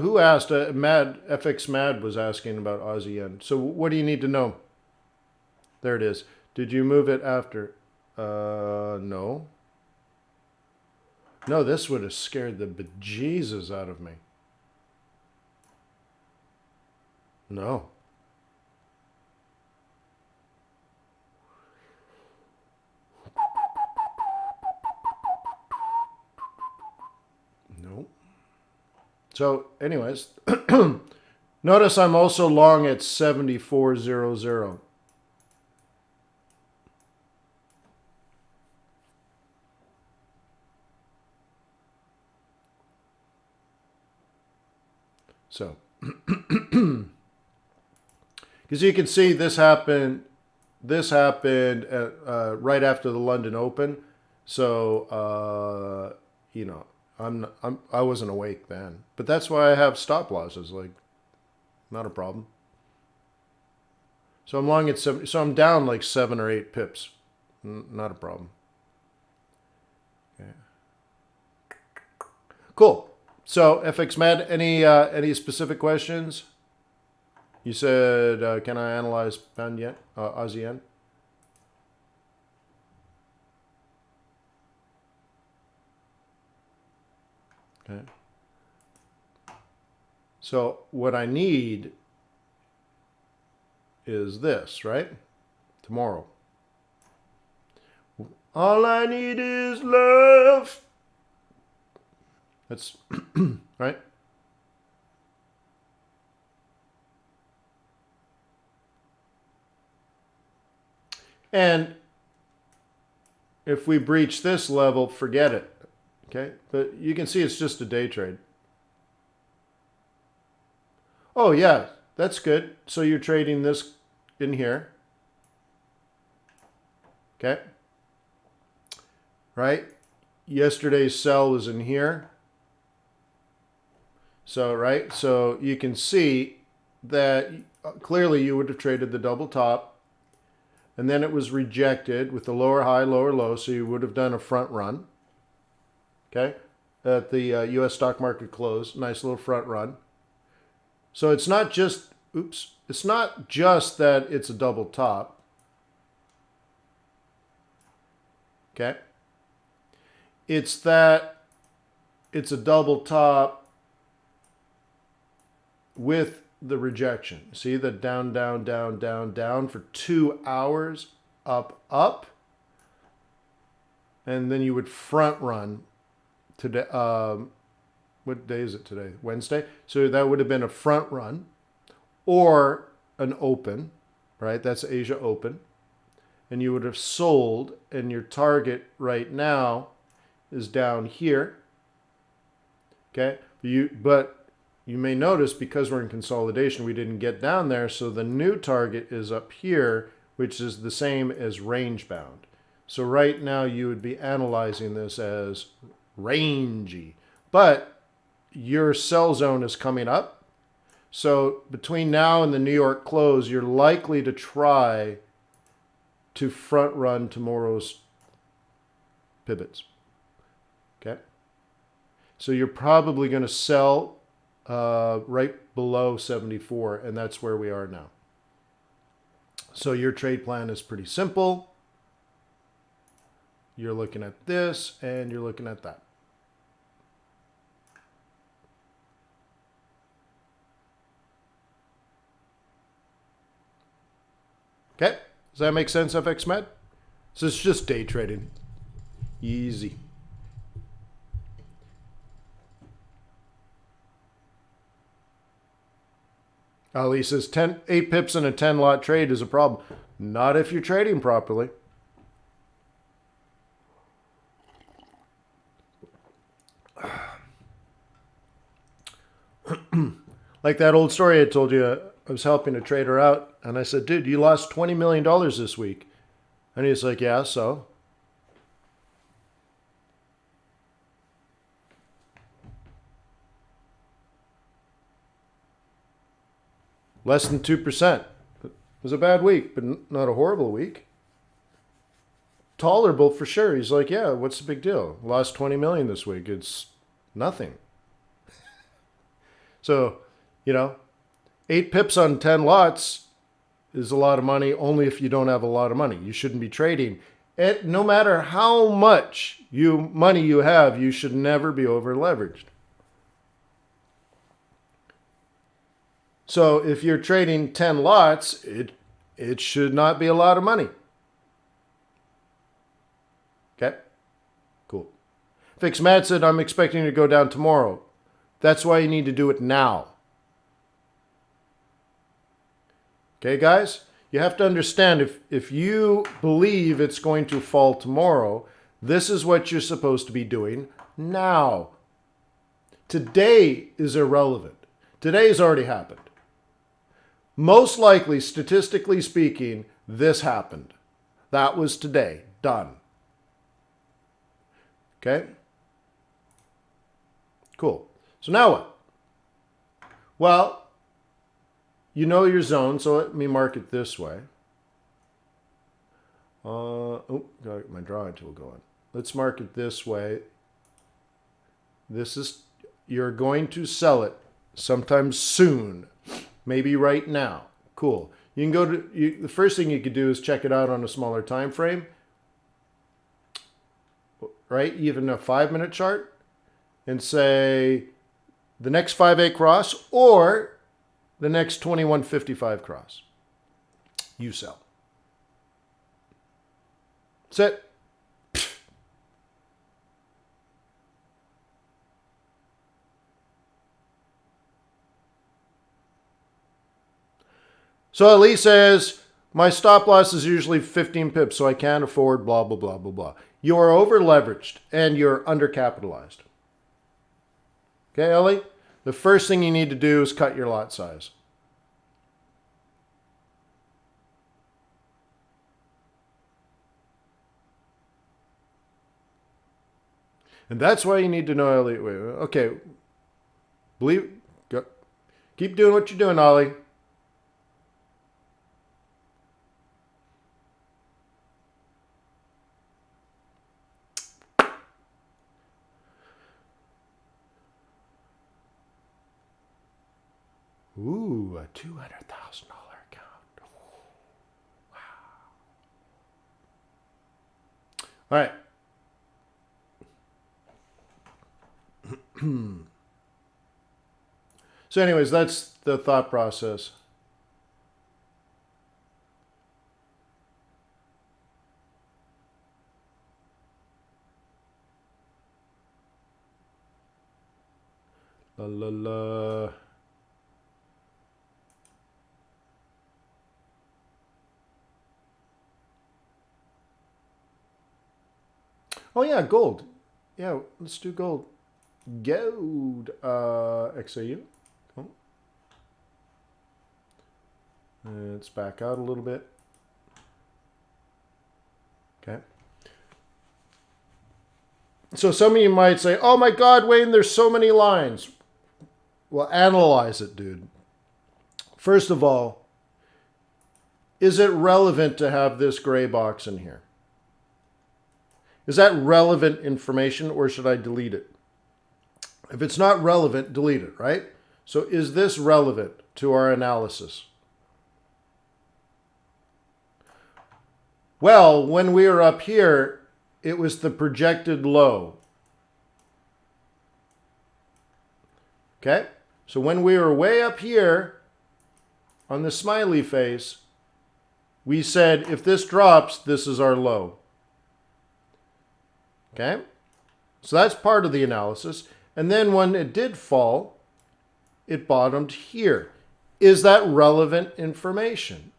who asked? FX Mad was asking about Aussie yen. So, what do you need to know? There it is. Did you move it after? No. No, this would have scared the bejesus out of me. No. No. So, anyways, notice I'm also long at 74.00. So, because you can see this happened right after the London Open. So, you know, I wasn't awake then, but that's why I have stop losses. Like, not a problem. So I'm long at 70. So I'm down like 7 or 8 pips. Not a problem. Okay. Cool. So FX Med, any specific questions? You said, can I analyze pound yen, Aussie yen? Okay. So what I need is this, right? Tomorrow. All I need is love. That's right. And if we breach this level, forget it. Okay, but you can see it's just a day trade. Oh yeah, that's good. So you're trading this in here. Okay. Right? Yesterday's sell was in here. So, right? So you can see that clearly you would have traded the double top, and then it was rejected with the lower high, lower low, so you would have done a front run. Okay? At the US stock market close, nice little front run. So it's not just, it's not just that it's a double top. Okay? It's that it's a double top with the rejection. See the down, down, down, down, down for 2 hours, up, up. And then you would front run today. What day is it today? Wednesday. So that would have been a front run or an open, right? That's Asia open. And you would have sold, and your target right now is down here. Okay? But you may notice because we're in consolidation, we didn't get down there. So the new target is up here, which is the same as range bound. So right now you would be analyzing this as rangy. But your sell zone is coming up. So between now and the New York close, you're likely to try to front run tomorrow's pivots. Okay. So you're probably going to sell right below 74, and that's where we are now. So your trade plan is pretty simple. You're looking at this, and you're looking at that. Okay, does that make sense, FX Med? So it's just day trading. Easy. Ali says 8 pips in a 10 lot trade is a problem. Not if you're trading properly. Like that old story I told you, I was helping a trader out, and I said, dude, you lost $20 million this week. And he's like, yeah, so? Less than 2%. It was a bad week, but not a horrible week. Tolerable for sure. He's like, yeah, what's the big deal? Lost 20 million this week. It's nothing. So, 8 pips on 10 lots is a lot of money only if you don't have a lot of money. You shouldn't be trading. No matter how much money you have, you should never be over leveraged. So if you're trading 10 lots, it should not be a lot of money. Okay? Cool. Fix Matt said, I'm expecting to go down tomorrow. That's why you need to do it now. Okay, guys? You have to understand, if you believe it's going to fall tomorrow, this is what you're supposed to be doing now. Today is irrelevant. Today's already happened. Most likely, statistically speaking, this happened. That was today. Done. Okay? Cool. So now what? Well, you know your zone, so let me mark it this way. Got my drawing tool going. Let's mark it this way. You're going to sell it sometime soon. Maybe right now. Cool. You can go to, the first thing you could do is check it out on a smaller time frame. Right? Even a 5-minute chart. And say the next 5A cross or the next 2155 cross. You sell. That's it. So Ali says, my stop loss is usually 15 pips, so I can't afford blah, blah, blah, blah, blah. You are over leveraged and you're undercapitalized. Okay, Ellie? The first thing you need to do is cut your lot size. And that's why you need to know, Ellie. Okay. Go. Keep doing what you're doing, Ollie. Ooh, a $200,000 account. Wow. All right. So anyways, that's the thought process. La la la. Oh yeah, gold. Yeah, let's do gold. Gold. XAU. Oh. Let's back out a little bit. Okay. So some of you might say, oh my God, Wayne, there's so many lines. Well, analyze it, dude. First of all, is it relevant to have this gray box in here? Is that relevant information or should I delete it? If it's not relevant, delete it, right? So is this relevant to our analysis? Well, when we were up here, it was the projected low. Okay? So when we were way up here on the smiley face, we said if this drops, this is our low. Okay? So that's part of the analysis. And then when it did fall, it bottomed here. Is that relevant information?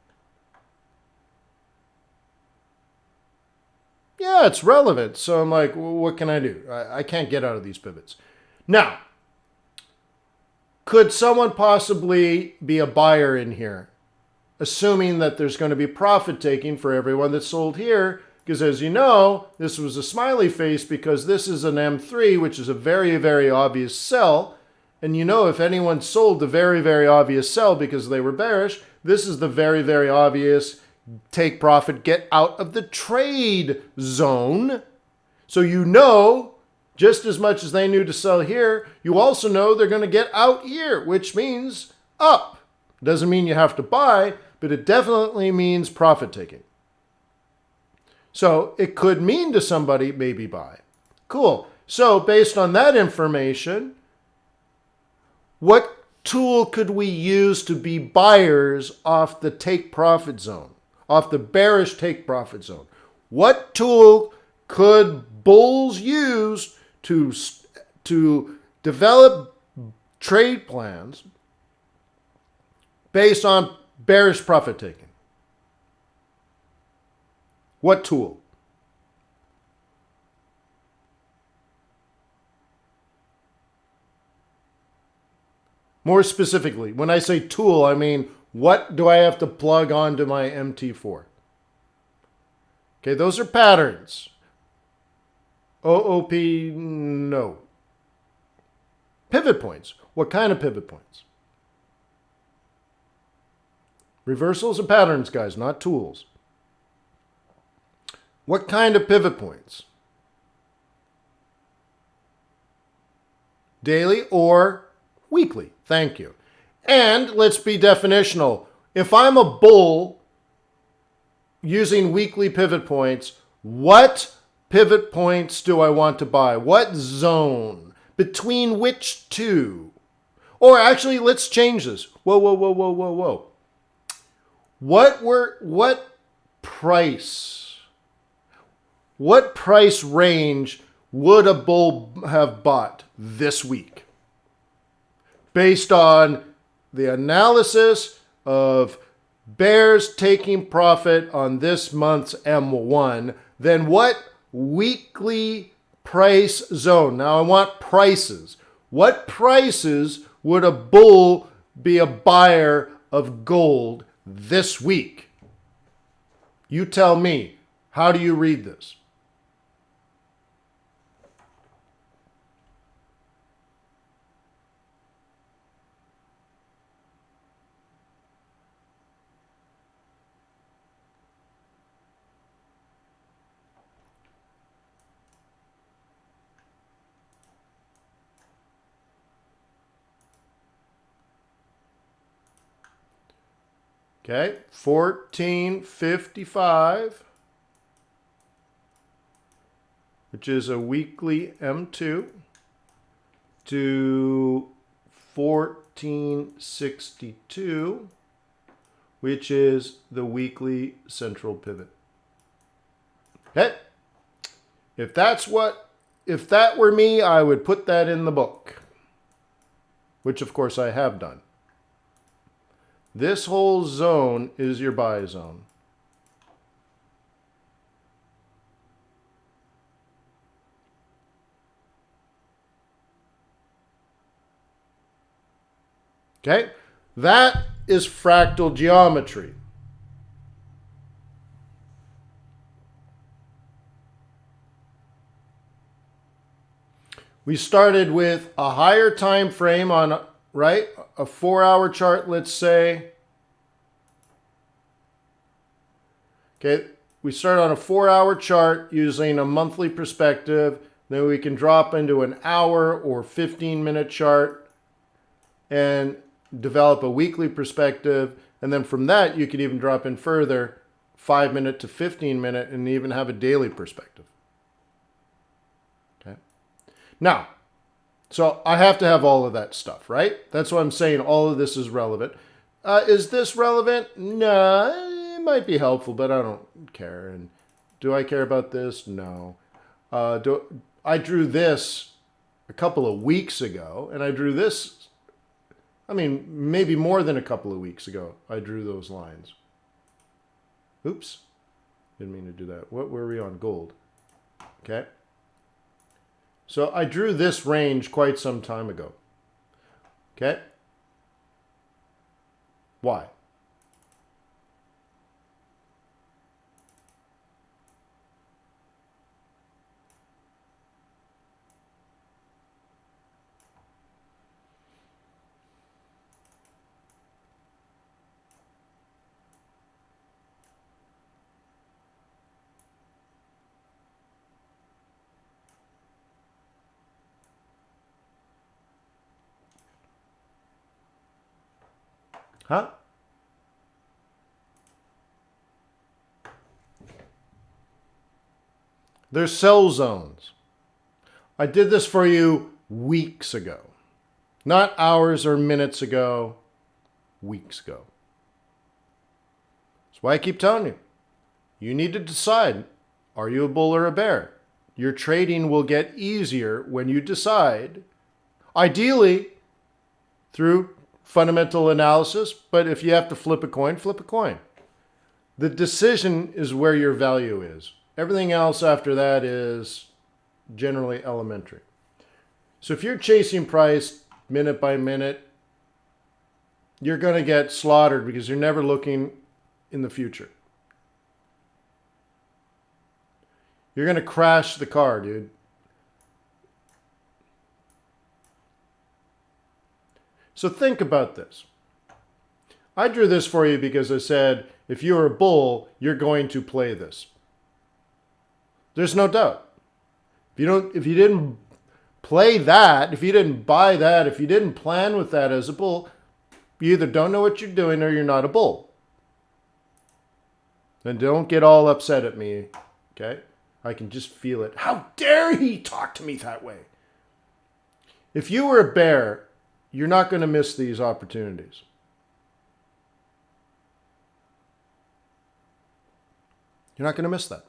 Yeah, it's relevant. So I'm like, well, what can I do? I can't get out of these pivots. Now, could someone possibly be a buyer in here, assuming that there's going to be profit taking for everyone that's sold here? Because as you know, this was a smiley face because this is an M3, which is a very, very obvious sell. And you know, if anyone sold the very, very obvious sell because they were bearish, this is the very, very obvious take profit, get out of the trade zone. So you know, just as much as they knew to sell here, you also know they're going to get out here, which means up. Doesn't mean you have to buy, but it definitely means profit taking. So it could mean to somebody, maybe buy. Cool. So based on that information, what tool could we use to be buyers off the take profit zone, off the bearish take profit zone? What tool could bulls use to develop trade plans based on bearish profit taking? What tool? More specifically, when I say tool, I mean, what do I have to plug onto my MT4? Okay, those are patterns. OOP, no. Pivot points. What kind of pivot points? Reversals and patterns, guys, not tools. What kind of pivot points? Daily or weekly? Thank you. And let's be definitional. If I'm a bull using weekly pivot points, what pivot points do I want to buy? What zone? Between which two? Or actually, let's change this. Whoa, whoa, whoa, whoa, whoa, whoa. What price range would a bull have bought this week? Based on the analysis of bears taking profit on this month's M1, then what weekly price zone? Now I want prices. What prices would a bull be a buyer of gold this week? You tell me. How do you read this? Okay, 1455, which is a weekly M2, to 1462, which is the weekly central pivot. Okay, if that were me, I would put that in the book, which of course I have done. This whole zone is your buy zone. Okay? That is fractal geometry. We started with a higher time frame on, right? A 4-hour chart, let's say. Okay, we start on a 4-hour chart using a monthly perspective. Then we can drop into an hour or 15-minute chart and develop a weekly perspective. And then from that, you could even drop in further, 5-minute to 15-minute, and even have a daily perspective. Okay. Now, so I have to have all of that stuff, right? That's why I'm saying all of this is relevant. Is this relevant? No, it might be helpful, but I don't care. And do I care about this? No. I drew this a couple of weeks ago, and I drew this, I mean, maybe more than a couple of weeks ago, I drew those lines. Oops, didn't mean to do that. What were we on? Gold. Okay. So I drew this range quite some time ago. Okay. Why? Huh? There's sell zones. I did this for you weeks ago. Not hours or minutes ago, weeks ago. That's why I keep telling you. You need to decide, are you a bull or a bear? Your trading will get easier when you decide, ideally through fundamental analysis, but if you have to flip a coin, flip a coin. The decision is where your value is. Everything else after that is generally elementary. So if you're chasing price minute by minute, you're going to get slaughtered because you're never looking in the future. You're going to crash the car, dude. So think about this. I drew this for you because I said, if you're a bull, you're going to play this. There's no doubt. If you didn't play that, if you didn't buy that, if you didn't plan with that as a bull, you either don't know what you're doing or you're not a bull. And don't get all upset at me, okay? I can just feel it. How dare he talk to me that way? If you were a bear, you're not going to miss these opportunities. You're not going to miss that.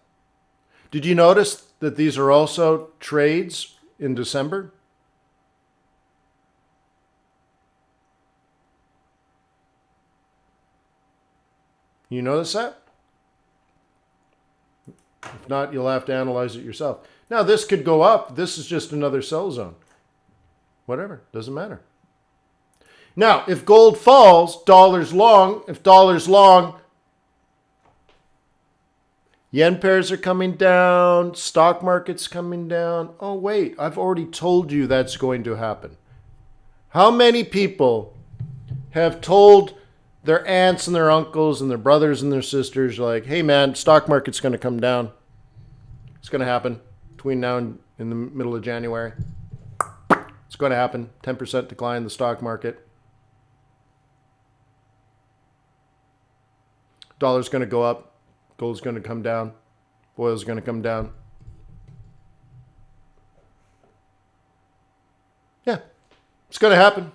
Did you notice that these are also trades in December? You notice that? If not, you'll have to analyze it yourself. Now, this could go up. This is just another sell zone. Whatever. Doesn't matter. Now, if gold falls, dollar's long. If dollar's long, yen pairs are coming down. Stock market's coming down. Oh, wait. I've already told you that's going to happen. How many people have told their aunts and their uncles and their brothers and their sisters, like, hey, man, stock market's going to come down. It's going to happen between now and in the middle of January. It's going to happen. 10% decline in the stock market. Dollar's going to go up. Gold's going to come down. Oil's going to come down. Yeah, it's going to happen.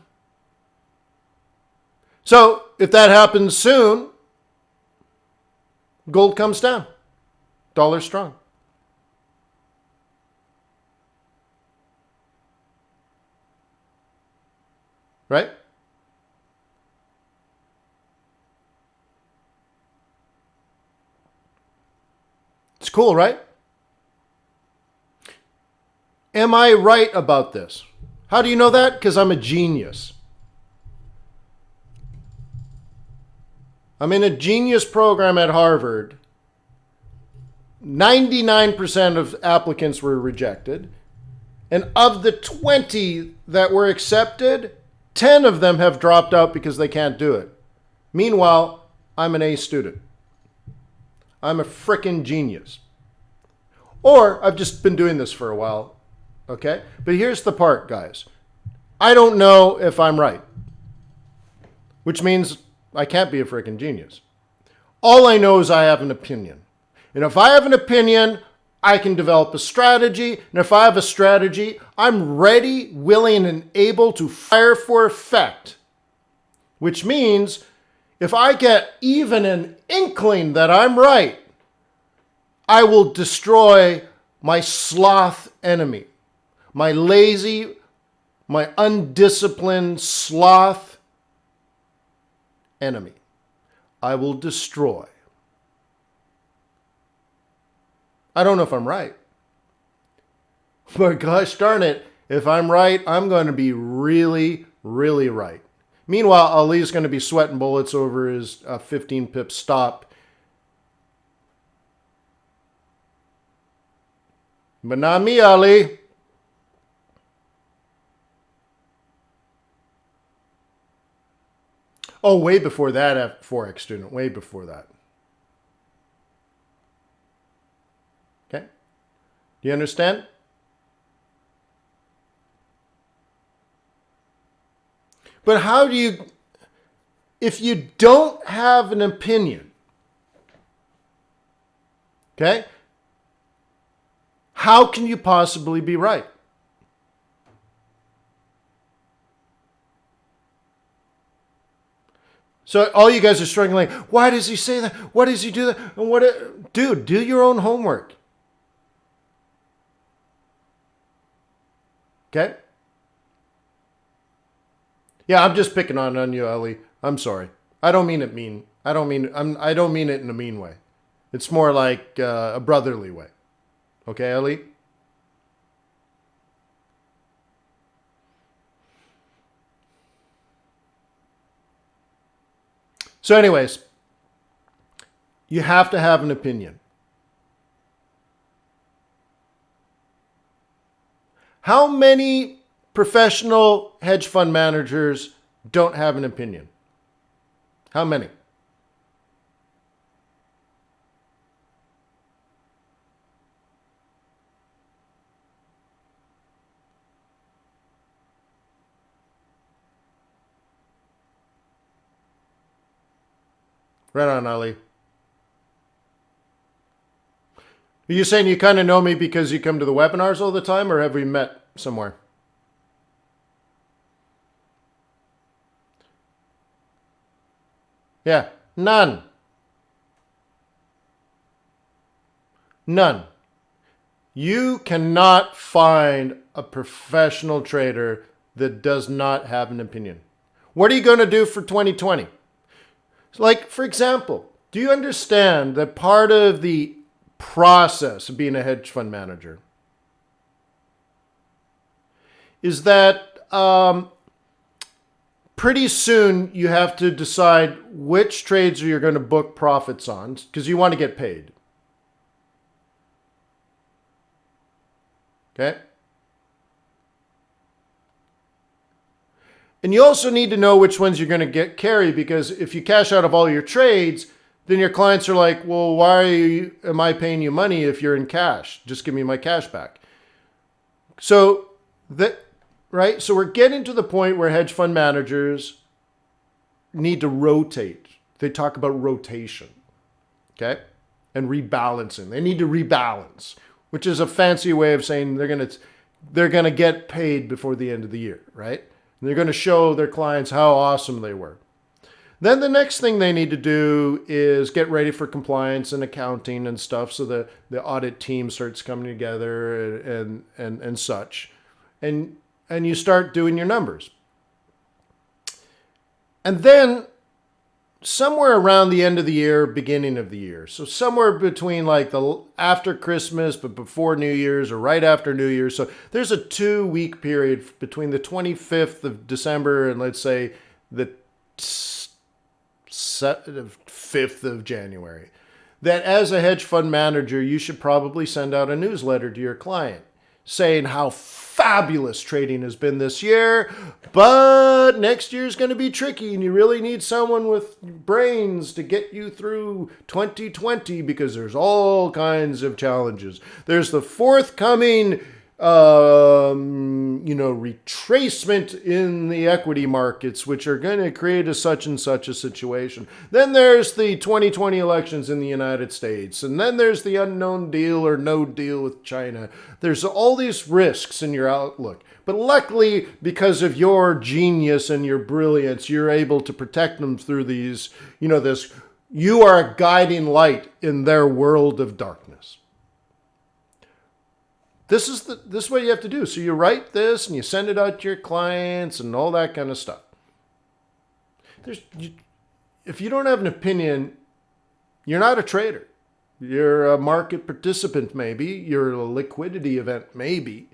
So if that happens soon, gold comes down. Dollar's strong. Right? It's cool, right? Am I right about this? How do you know that? Because I'm a genius. I'm in a genius program at Harvard. 99% of applicants were rejected. And of the 20 that were accepted, 10 of them have dropped out because they can't do it. Meanwhile, I'm an A student. I'm a frickin' genius. Or I've just been doing this for a while. Okay? But here's the part, guys. I don't know if I'm right. Which means I can't be a frickin' genius. All I know is I have an opinion. And if I have an opinion, I can develop a strategy. And if I have a strategy, I'm ready, willing, and able to fire for effect. Which means if I get even an inkling that I'm right, I will destroy my sloth enemy, my lazy, my undisciplined sloth enemy, I will destroy. I don't know if I'm right. But gosh darn it, if I'm right, I'm going to be really, really right. Meanwhile, Ali's going to be sweating bullets over his 15 pip stop. But not me, Ali. Oh, way before that at Forex Student. Way before that. Okay? Do you understand? But how do you, if you don't have an opinion, okay, how can you possibly be right? So all you guys are struggling, why does he say that? Why does he do that? And dude, do your own homework. Okay? Yeah, I'm just picking on you, Ali. I'm sorry. I don't mean it mean. I don't mean it in a mean way. It's more like a brotherly way. Okay, Ali? So anyways, you have to have an opinion. How many professional hedge fund managers don't have an opinion? How many? Right on, Ali. Are you saying you kind of know me because you come to the webinars all the time, or have we met somewhere? Yeah, none. None. You cannot find a professional trader that does not have an opinion. What are you going to do for 2020? Like, for example, do you understand that part of the process of being a hedge fund manager is that pretty soon you have to decide which trades you're going to book profits on because you want to get paid. Okay? And you also need to know which ones you're going to get carry, because if you cash out of all your trades, then your clients are like, well, why am I paying you money if you're in cash? Just give me my cash back. So right? So we're getting to the point where hedge fund managers need to rotate. They talk about rotation, okay? And rebalancing. They need to rebalance, which is a fancy way of saying they're gonna get paid before the end of the year, right? And they're going to show their clients how awesome they were. Then the next thing they need to do is get ready for compliance and accounting and stuff, so the audit team starts coming together and such. And you start doing your numbers. And then somewhere around the end of the year, beginning of the year, so somewhere between like the after Christmas but before New Year's, or right after New Year's, so there's a 2-week period between the 25th of December and let's say the 5th of January, that as a hedge fund manager you should probably send out a newsletter to your client saying how fabulous trading has been this year, but next year is going to be tricky and you really need someone with brains to get you through 2020 because there's all kinds of challenges. There's the forthcoming retracement in the equity markets, which are going to create a such and such a situation. Then there's the 2020 elections in the United States. And then there's the unknown deal or no deal with China. There's all these risks in your outlook. But luckily, because of your genius and your brilliance, you're able to protect them through these, you are a guiding light in their world of darkness. This is what you have to do. So you write this and you send it out to your clients and all that kind of stuff. If you don't have an opinion, you're not a trader. You're a market participant, maybe. You're a liquidity event, maybe.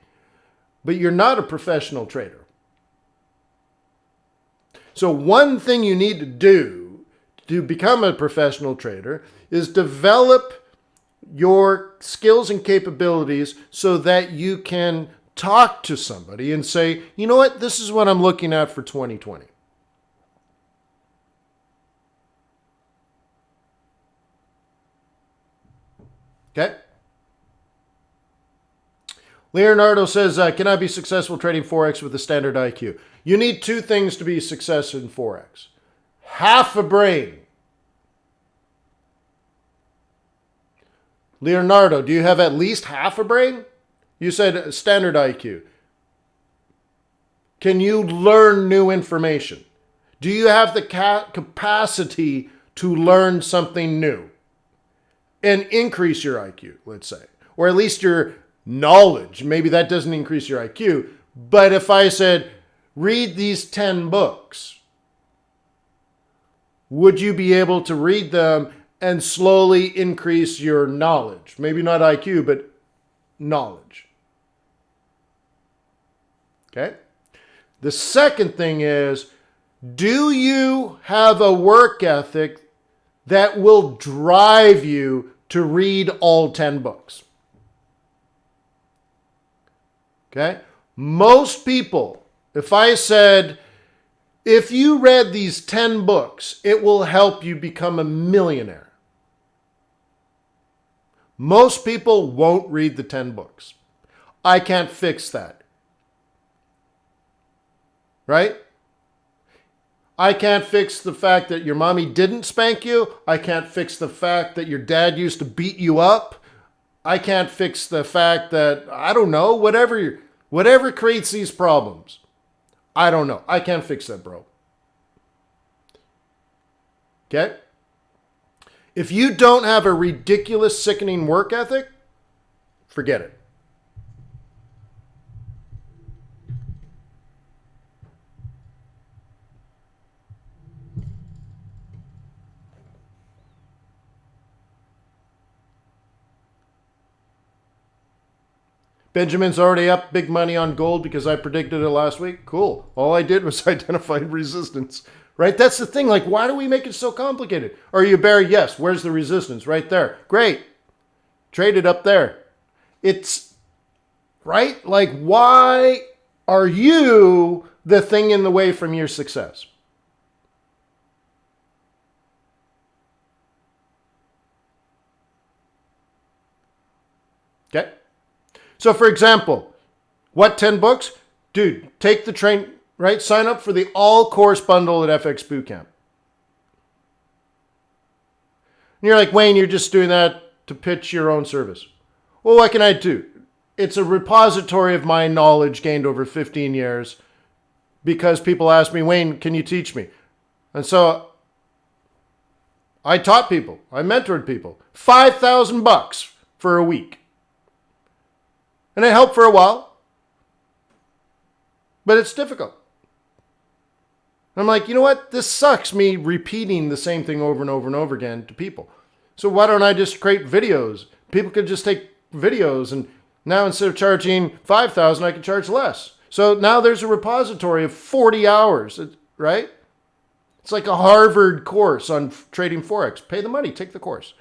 But you're not a professional trader. So one thing you need to do to become a professional trader is develop your skills and capabilities so that you can talk to somebody and say, you know what, this is what I'm looking at for 2020. Okay? Leonardo says, can I be successful trading Forex with a standard IQ? You need two things to be successful in Forex. Half a brain. Leonardo, do you have at least half a brain? You said standard IQ. Can you learn new information? Do you have the capacity to learn something new and increase your IQ, let's say? Or at least your knowledge. Maybe that doesn't increase your IQ. But if I said, read these 10 books, would you be able to read them and slowly increase your knowledge? Maybe not IQ, but knowledge. Okay? The second thing is, do you have a work ethic that will drive you to read all 10 books? Okay? Most people, if I said, if you read these 10 books, it will help you become a millionaire. Most people won't read the 10 books. I can't fix that. Right? I can't fix the fact that your mommy didn't spank you. I can't fix the fact that your dad used to beat you up. I can't fix the fact that, I don't know, whatever creates these problems. I don't know. I can't fix that, bro. Okay? If you don't have a ridiculous, sickening work ethic, forget it. Benjamin's already up big money on gold because I predicted it last week. Cool. All I did was identify resistance. Right? That's the thing. Like, why do we make it so complicated? Are you a bear? Yes. Where's the resistance? Right there. Great. Trade it up there. It's, right? Like, why are you the thing in the way from your success? Okay? So, for example, what 10 books? Dude, take the train, right? Sign up for the all-course bundle at FX Bootcamp. And you're like, Wayne, you're just doing that to pitch your own service. Well, what can I do? It's a repository of my knowledge gained over 15 years because people ask me, Wayne, can you teach me? And so I taught people. I mentored people. $5,000 for a week. And it helped for a while. But it's difficult. I'm like, you know what? This sucks, me repeating the same thing over and over and over again to people. So why don't I just create videos? People could just take videos, and now instead of charging $5,000, I can charge less. So now there's a repository of 40 hours, right? It's like a Harvard course on trading Forex. Pay the money, take the course.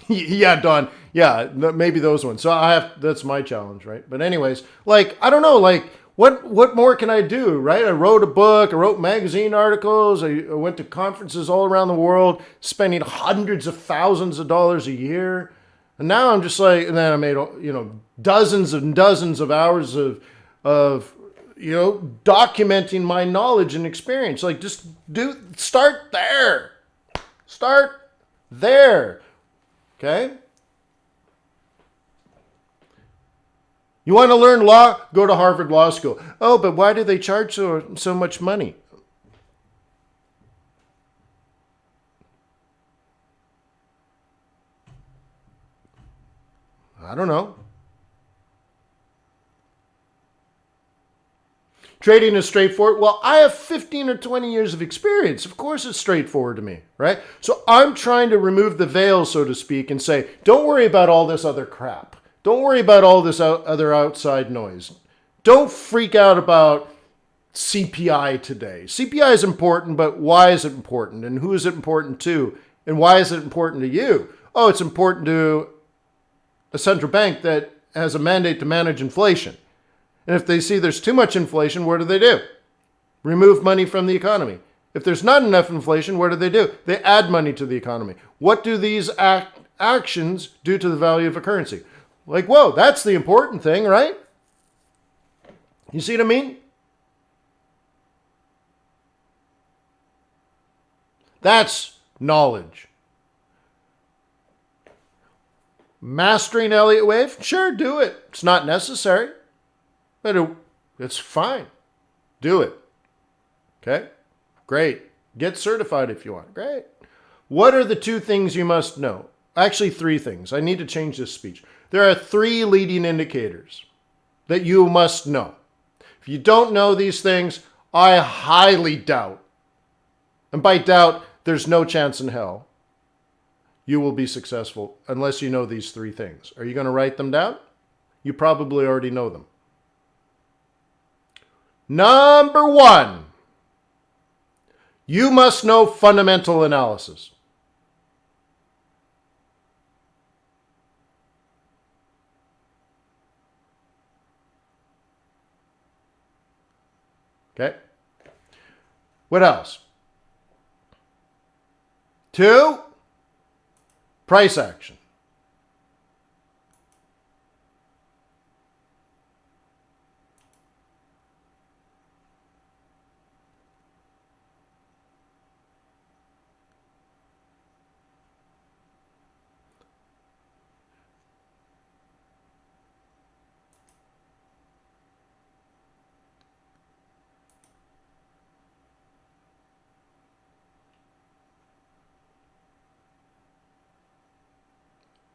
Yeah, Don. Yeah, maybe those ones. So that's my challenge, right? But anyways, like, I don't know, like, what more can I do, right? I wrote a book, I wrote magazine articles, I went to conferences all around the world, spending hundreds of thousands of dollars a year. And now I'm just like, and then I made, dozens and dozens of hours of documenting my knowledge and experience. Like, just start there. Start there. Okay? You want to learn law? Go to Harvard Law School. Oh, but why do they charge so much money? I don't know. Trading is straightforward. Well, I have 15 or 20 years of experience. Of course it's straightforward to me, right? So I'm trying to remove the veil, so to speak, and say, don't worry about all this other crap. Don't worry about all this other outside noise. Don't freak out about CPI today. CPI is important, but why is it important? And who is it important to? And why is it important to you? Oh, it's important to a central bank that has a mandate to manage inflation. And if they see there's too much inflation, what do? Remove money from the economy. If there's not enough inflation, what do? They add money to the economy. What do these actions do to the value of a currency? Like, whoa, that's the important thing, right? You see what I mean? That's knowledge. Mastering Elliott Wave? Sure, do it. It's not necessary, but it's fine. Do it. Okay? Great. Get certified if you want. Great. What are the 2 things you must know? Actually, 3 things. I need to change this speech. There are 3 leading indicators that you must know. If you don't know these things, I highly doubt, and by doubt, there's no chance in hell you will be successful unless you know these 3 things. Are you going to write them down? You probably already know them. Number 1, you must know fundamental analysis. Okay? What else? 2, price action.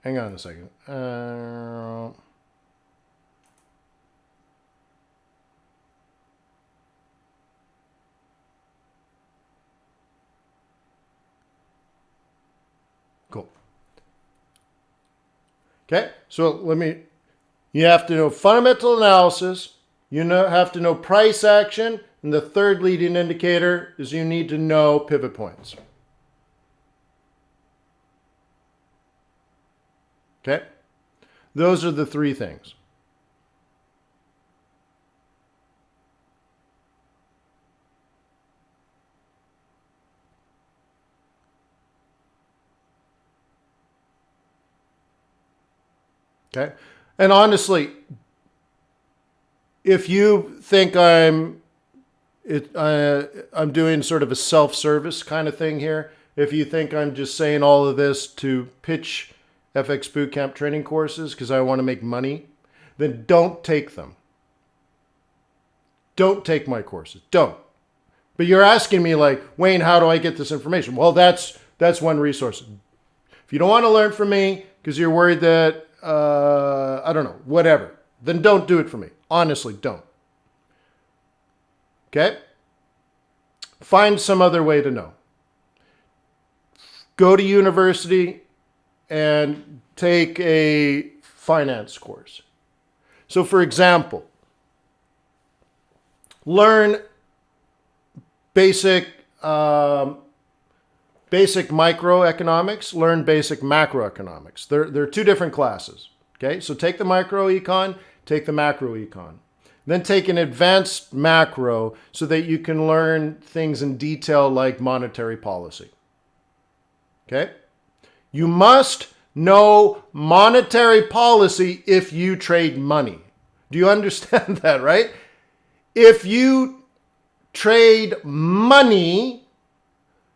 Hang on a second. Cool. Okay, so you have to know fundamental analysis, have to know price action, and the 3rd leading indicator is you need to know pivot points. Okay? Those are the 3 things. Okay? And honestly, if you think I'm doing sort of a self-service kind of thing here, if you think I'm just saying all of this to pitch FX Bootcamp training courses because I want to make money, then don't take them. Don't take my courses. Don't. But you're asking me like, Wayne, how do I get this information? Well, that's one resource. If you don't want to learn from me because you're worried that, I don't know, whatever, then don't do it for me. Honestly, don't. Okay? Find some other way to know. Go to university and take a finance course. So for example, learn basic microeconomics, learn basic macroeconomics. They're 2 different classes. Okay, so take the microecon, take the macroecon. Then take an advanced macro so that you can learn things in detail like monetary policy. Okay? You must know monetary policy if you trade money. Do you understand that, right? If you trade money,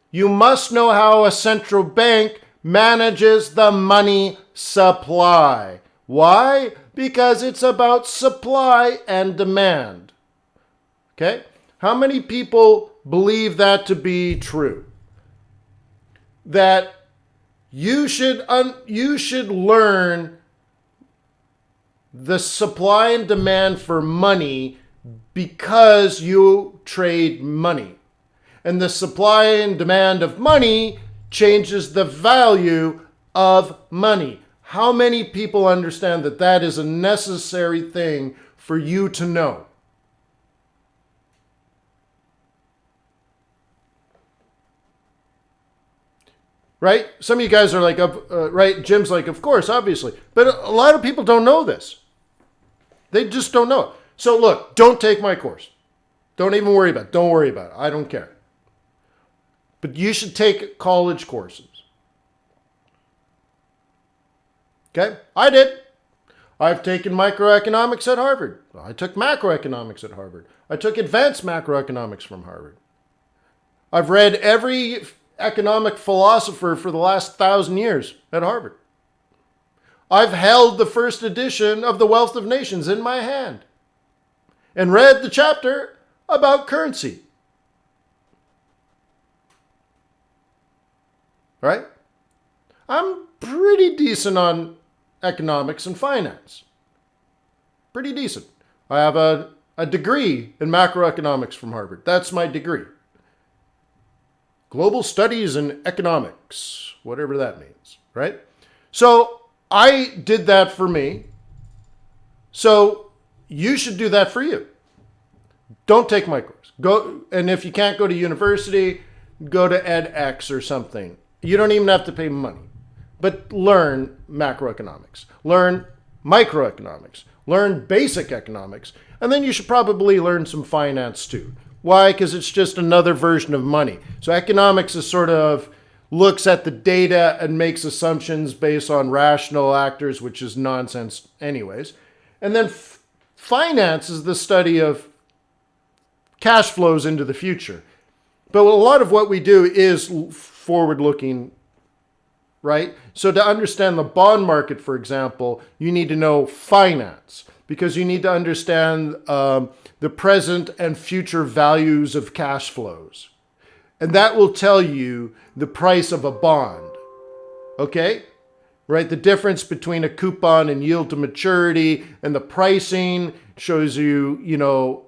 you must know how a central bank manages the money supply. Why? Because it's about supply and demand. Okay? How many people believe that to be true? That you should learn the supply and demand for money because you trade money. And the supply and demand of money changes the value of money. How many people understand that that is a necessary thing for you to know? Right? Some of you guys are like, right? Jim's like, of course, obviously. But a lot of people don't know this. They just don't know it. So look, don't take my course. Don't even worry about it. Don't worry about it. I don't care. But you should take college courses. Okay? I did. I've taken microeconomics at Harvard. I took macroeconomics at Harvard. I took advanced macroeconomics from Harvard. I've read every economic philosopher for the last 1,000 years at Harvard. I've held the first edition of The Wealth of Nations in my hand and read the chapter about currency. Right? I'm pretty decent on economics and finance. Pretty decent. I have a degree in macroeconomics from Harvard. That's my degree. Global Studies in Economics, whatever that means, right? So I did that for me. So you should do that for you. Don't take my course. Go, and if you can't go to university, go to edX or something. You don't even have to pay money. But learn macroeconomics. Learn microeconomics. Learn basic economics. And then you should probably learn some finance too. Why? Because it's just another version of money. So economics is sort of looks at the data and makes assumptions based on rational actors, which is nonsense anyways. And then finance is the study of cash flows into the future. But a lot of what we do is forward-looking, right? So to understand the bond market, for example, you need to know finance because you need to understand the present and future values of cash flows. And that will tell you the price of a bond, okay? Right? The difference between a coupon and yield to maturity and the pricing shows you,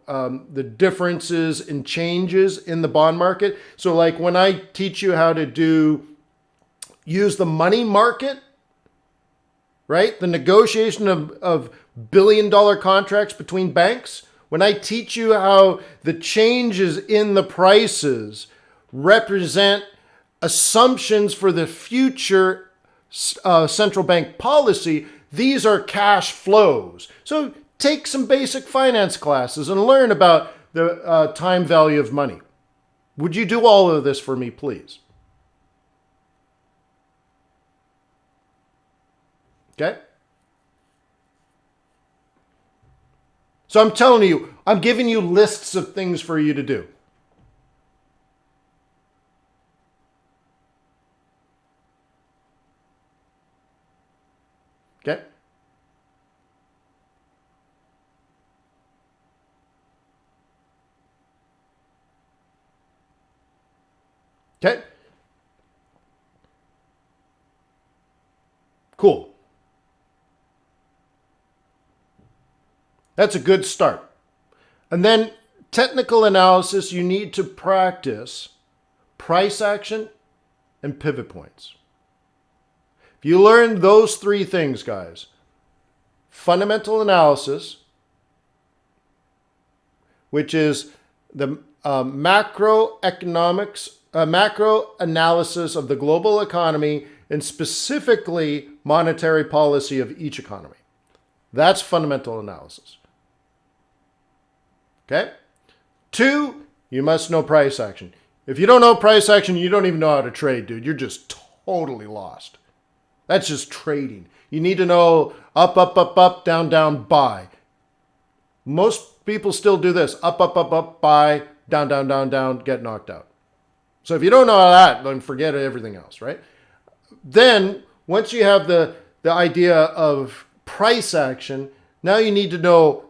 the differences and changes in the bond market. So like when I teach you how to use the money market, right? The negotiation of billion-dollar contracts between banks. When I teach you how the changes in the prices represent assumptions for the future central bank policy, these are cash flows. So take some basic finance classes and learn about the time value of money. Would you do all of this for me, please? Okay? So I'm telling you, I'm giving you lists of things for you to do. Okay? Okay? Cool. That's a good start. And then technical analysis, you need to practice price action and pivot points. If you learn those three things, guys, fundamental analysis, which is the macro analysis of the global economy and specifically monetary policy of each economy. That's fundamental analysis. Okay? 2, you must know price action. If you don't know price action, you don't even know how to trade, dude. You're just totally lost. That's just trading. You need to know up, up, up, up, down, down, buy. Most people still do this. Up, up, up, up, buy, down, down, down, down, get knocked out. So if you don't know that, then forget everything else, right? Then, once you have the idea of price action, now you need to know,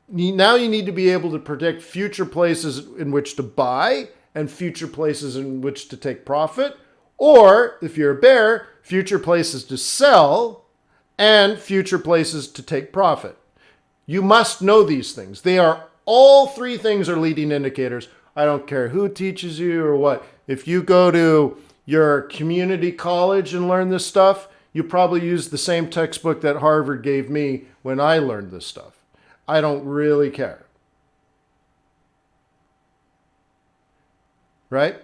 now you need to be able to predict future places in which to buy and future places in which to take profit. Or, if you're a bear, future places to sell and future places to take profit. You must know these things. All three things are leading indicators. I don't care who teaches you or what. If you go to your community college and learn this stuff, you probably use the same textbook that Harvard gave me when I learned this stuff. I don't really care. Right?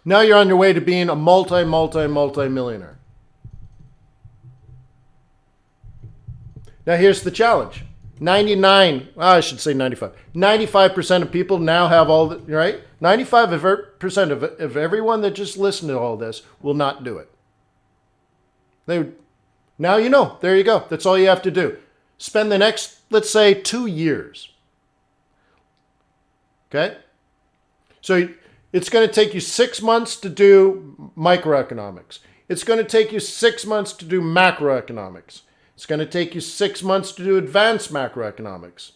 Now you're on your way to being a multi-millionaire. Now here's the challenge. 95% of people now have all the, right? 95% of everyone that just listened to all this will not do it. Now you know. There you go. That's all you have to do. Spend the next, let's say, 2 years. Okay? So it's going to take you 6 months to do microeconomics. It's going to take you 6 months to do macroeconomics. It's going to take you 6 months to do advanced macroeconomics.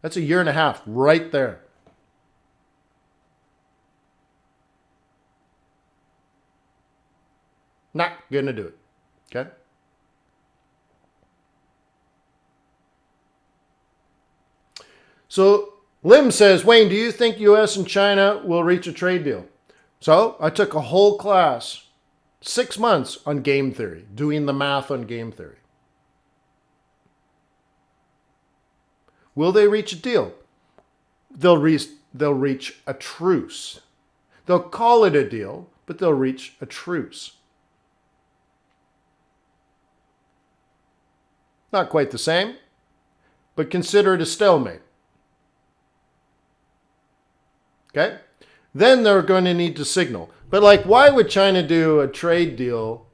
That's a year and a half right there. Not going to do it. Okay? So Lim says, Wayne, do you think U.S. and China will reach a trade deal? So I took a whole class, 6 months, on game theory, doing the math on game theory. Will they reach a deal? They'll reach a truce. They'll call it a deal, but they'll reach a truce. Not quite the same, but consider it a stalemate. Okay? Then they're going to need to signal. But like, why would China do a trade deal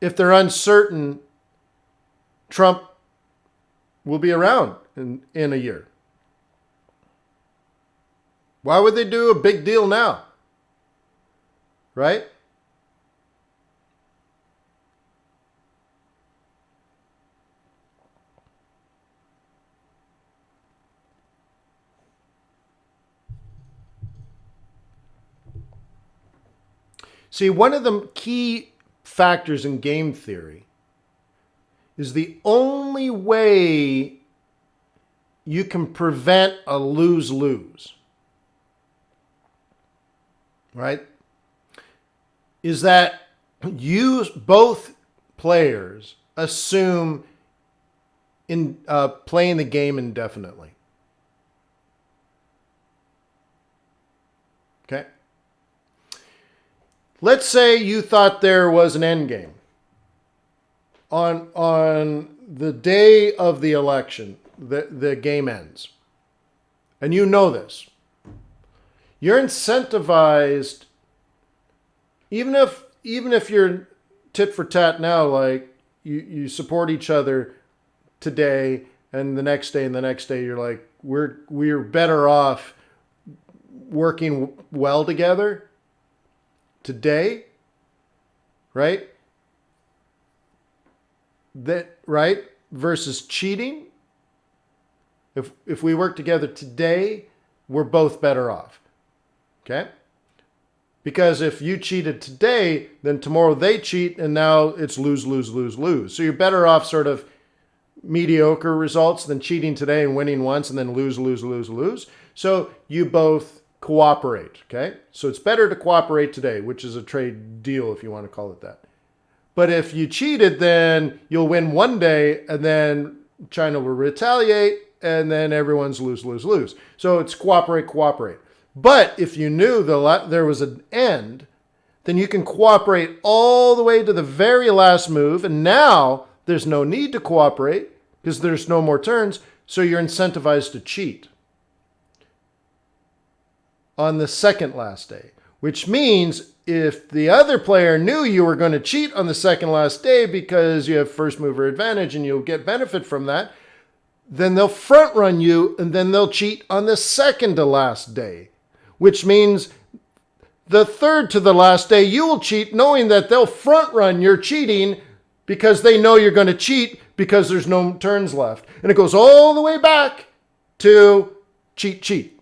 if they're uncertain Trump will be around in a year? Why would they do a big deal now? Right? See, one of the key factors in game theory is the only way you can prevent a lose-lose, right, is that both players assume in playing the game indefinitely. Okay? Let's say you thought there was an end game. On the day of the election, the game ends. And you know this. You're incentivized, even if you're tit for tat now, like you support each other today and the next day and the next day, you're like, we're better off working well together today, right? Right? Versus cheating. If we work together today, we're both better off. Okay? Because if you cheated today, then tomorrow they cheat, and now it's lose, lose, lose, lose. So you're better off sort of mediocre results than cheating today and winning once and then lose, lose, lose, lose. So you both cooperate, okay? So it's better to cooperate today, which is a trade deal if you want to call it that. But if you cheated, then you'll win one day and then China will retaliate and then everyone's lose, lose, lose. So it's cooperate, cooperate. But if you knew there was an end, then you can cooperate all the way to the very last move. And now there's no need to cooperate because there's no more turns. So you're incentivized to cheat on the second last day, which means if the other player knew you were going to cheat on the second last day because you have first mover advantage and you'll get benefit from that, then they'll front run you and then they'll cheat on the second to last day, which means the third to the last day you will cheat knowing that they'll front run your cheating because they know you're going to cheat because there's no turns left. And it goes all the way back to cheat, cheat.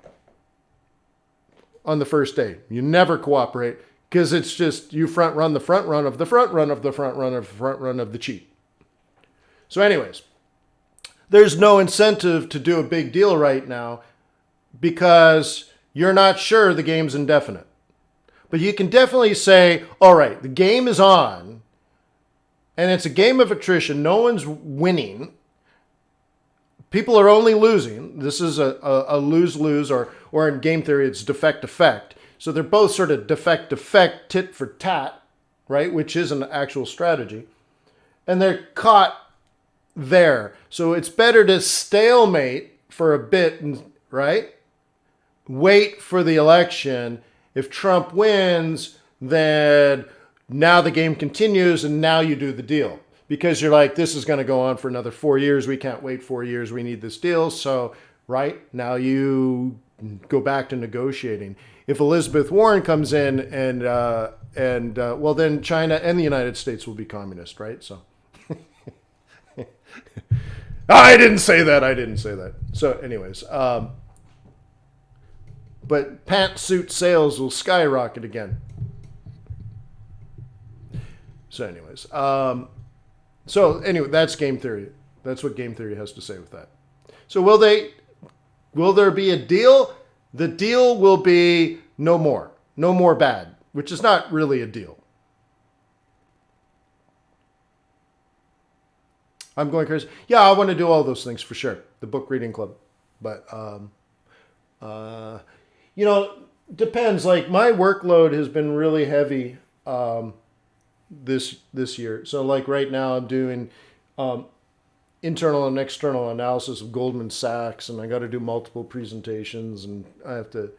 on the first day. You never cooperate because it's just you front run the front run of the front run of the front run of the front run of the cheat. So anyways, there's no incentive to do a big deal right now because you're not sure the game's indefinite. But you can definitely say, all right, the game is on and it's a game of attrition. No one's winning. People are only losing. This is a lose-lose, or in game theory, it's defect-effect. So they're both sort of defect-effect, tit for tat, right? Which is an actual strategy. And they're caught there. So it's better to stalemate for a bit, right? Wait for the election. If Trump wins, then now the game continues and now you do the deal. Because you're like, this is going to go on for another 4 years. We can't wait 4 years. We need this deal. So, right, now you go back to negotiating. If Elizabeth Warren comes in and well, then China and the United States will be communist, right? So, I didn't say that. So, anyways, but pantsuit sales will skyrocket again. So, anyways, so anyway, that's game theory. That's what game theory has to say with that. So will there be a deal? The deal will be no more bad, which is not really a deal. I'm going crazy. Yeah, I want to do all those things for sure. The book reading club, but depends. Like my workload has been really heavy. This year. So like right now I'm doing internal and external analysis of Goldman Sachs, and I got to do multiple presentations, and I have to,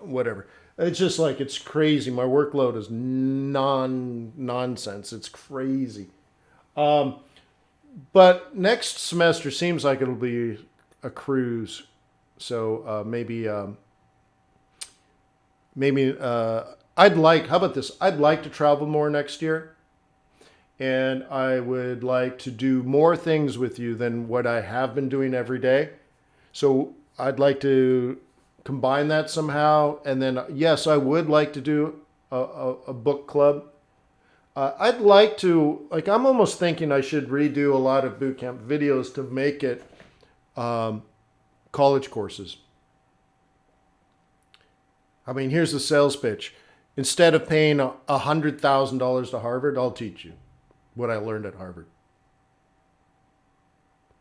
whatever. It's just like, it's crazy. My workload is nonsense. It's crazy. But next semester seems like it'll be a cruise. So maybe how about this? I'd like to travel more next year, and I would like to do more things with you than what I have been doing every day. So I'd like to combine that somehow. And then, yes, I would like to do a book club. I'd like to, I'm almost thinking I should redo a lot of bootcamp videos to make it college courses. I mean, here's the sales pitch. Instead of paying $100,000 to Harvard, I'll teach you what I learned at Harvard.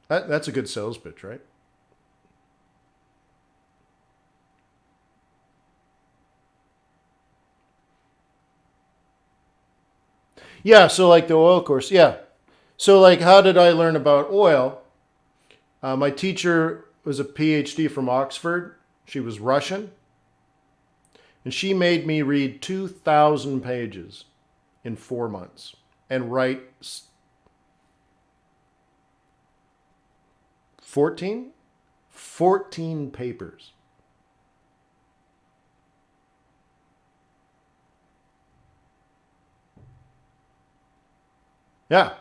That's a good sales pitch, right? Yeah, so like the oil course, yeah. So like, how did I learn about oil? My teacher was a PhD from Oxford. She was Russian. And she made me read 2,000 pages in 4 months and write 14 papers. Yeah.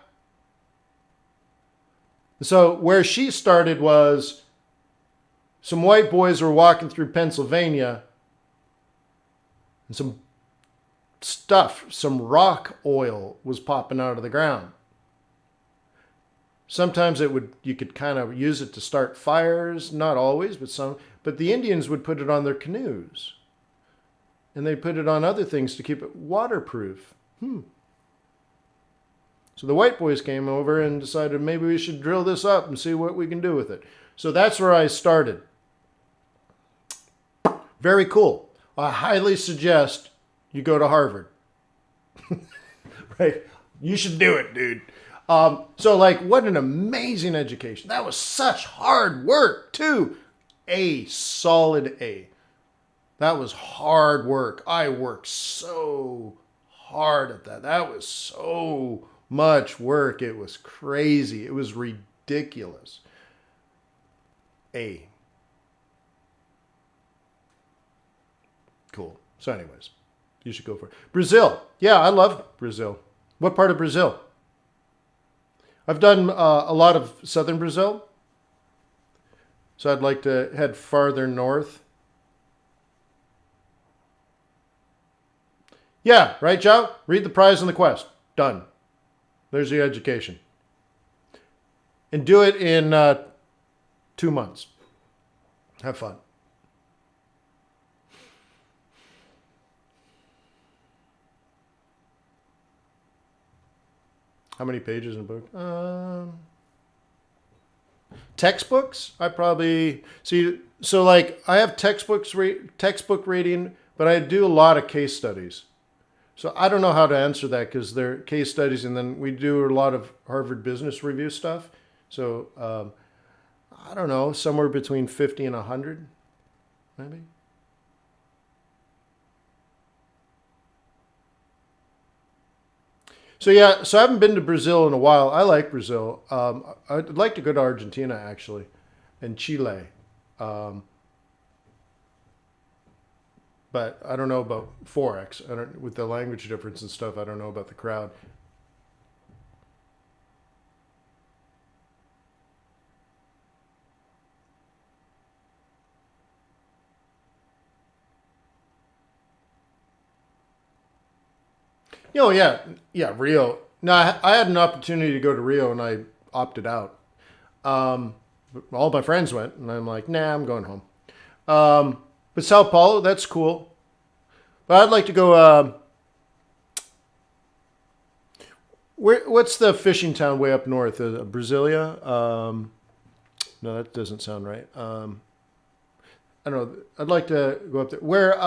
So where she started was some white boys were walking through Pennsylvania, and some rock oil was popping out of the ground. Sometimes you could kind of use it to start fires, not always, but the Indians would put it on their canoes. And they put it on other things to keep it waterproof. So the white boys came over and decided maybe we should drill this up and see what we can do with it. So that's where I started. Very cool. I highly suggest you go to Harvard. Right? You should do it, dude. So what an amazing education. That was such hard work, too. A solid A. That was hard work. I worked so hard at that. That was so much work. It was crazy. It was ridiculous. A. Cool. So anyways, you should go for it. Brazil. Yeah, I love Brazil. What part of Brazil? I've done a lot of southern Brazil. So I'd like to head farther north. Yeah, right, Joe? Read The Prize and the Quest. Done. There's your education. And do it in 2 months. Have fun. How many pages in a book? Textbooks? I probably see. So like I have textbook reading, but I do a lot of case studies. So I don't know how to answer that because they're case studies, and then we do a lot of Harvard Business Review stuff. So I don't know, somewhere between 50 and 100, maybe. So yeah, so I haven't been to Brazil in a while. I like Brazil. I'd like to go to Argentina actually, and Chile. Um, but I don't know about Forex. I don't with the language difference and stuff. I don't know about the crowd. Yeah, yeah, Rio. No, I had an opportunity to go to Rio and I opted out. Um, all my friends went, and I'm like, nah, I'm going home. But Sao Paulo, that's cool. But I'd like to go. What's the fishing town way up north? Brasilia? No, that doesn't sound right. I don't know. I'd like to go up there. Where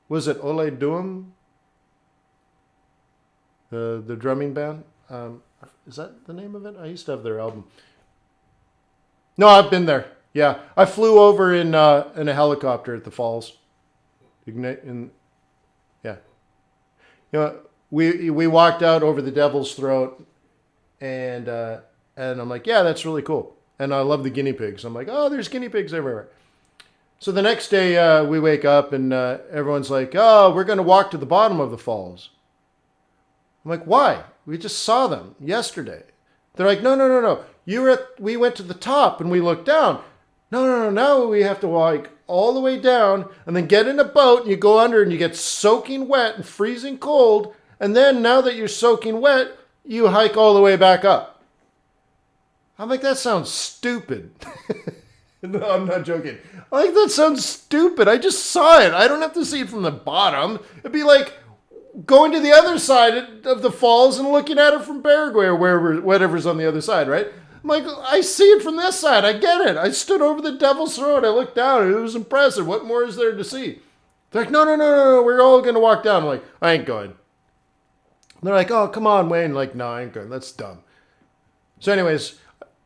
was it? Ole Doom, the drumming band. Is that the name of it? I used to have their album. No, I've been there. Yeah, I flew over in a helicopter at the falls. In, yeah, you know, we walked out over the Devil's Throat, and and I'm like, yeah, that's really cool. And I love the guinea pigs. I'm like, oh, there's guinea pigs everywhere. So the next day we wake up and everyone's like, oh, we're going to walk to the bottom of the falls. I'm like, why? We just saw them yesterday. They're like, no, no, no, no. We went to the top and we looked down. No, no, no. Now we have to walk all the way down and then get in a boat and you go under and you get soaking wet and freezing cold. And then now that you're soaking wet, you hike all the way back up. I'm like, that sounds stupid. No, I'm not joking. I'm like, that sounds stupid. I just saw it. I don't have to see it from the bottom. It'd be like going to the other side of the falls and looking at it from Paraguay or wherever, whatever's on the other side, right? I'm like, I see it from this side. I get it. I stood over the Devil's Throat. I looked down. And it was impressive. What more is there to see? They're like, no, no, no, no, no. We're all going to walk down. I'm like, I ain't going. They're like, oh, come on, Wayne. I'm like, no, I ain't going. That's dumb. So anyways,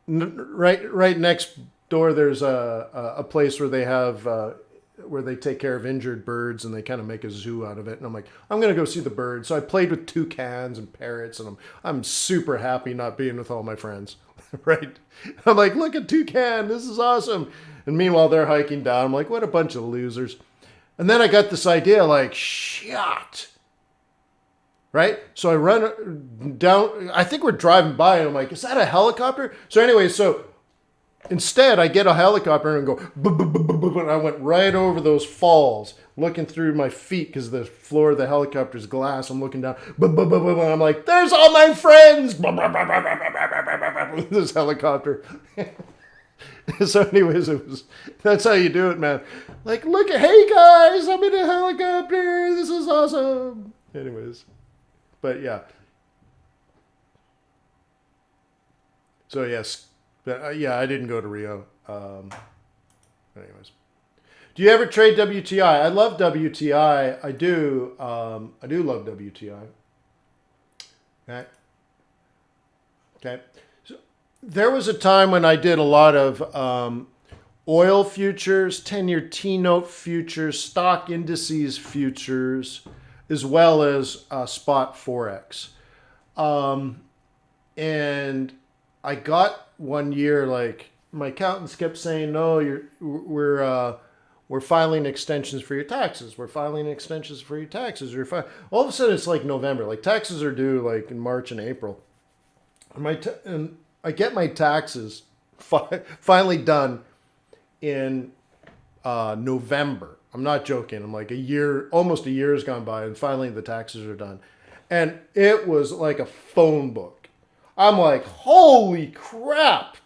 right next door, there's a place where they have where they take care of injured birds and they kind of make a zoo out of it. And I'm like, I'm gonna go see the birds. So I played with toucans and parrots, and I'm super happy not being with all my friends. Right? I'm like, look at toucan, this is awesome. And meanwhile, they're hiking down. I'm like, what a bunch of losers. And then I got this idea, like, shit. Right? So I run down. I think we're driving by, and I'm like, is that a helicopter? So anyway, so instead, I get a helicopter and go, and I went right over those falls, looking through my feet because the floor of the helicopter's glass. I'm looking down, and I'm like, there's all my friends. This helicopter. So anyways, that's how you do it, man. Like, look at, hey guys, I'm in a helicopter. This is awesome. Anyways, but yeah. So yes. But, yeah, I didn't go to Rio. Anyways, do you ever trade WTI? I love WTI. I do. I do love WTI. Okay. Okay. So there was a time when I did a lot of oil futures, 10-year T-note futures, stock indices futures, as well as spot forex. And I got one year, like my accountants kept saying, no, we're filing extensions for your taxes. We're filing extensions for your taxes. All of a sudden it's like November, like taxes are due like in March and April. And I get my taxes finally done in November. I'm not joking. I'm like a year, almost a year has gone by, and finally the taxes are done. And it was like a phone book. I'm like, holy crap.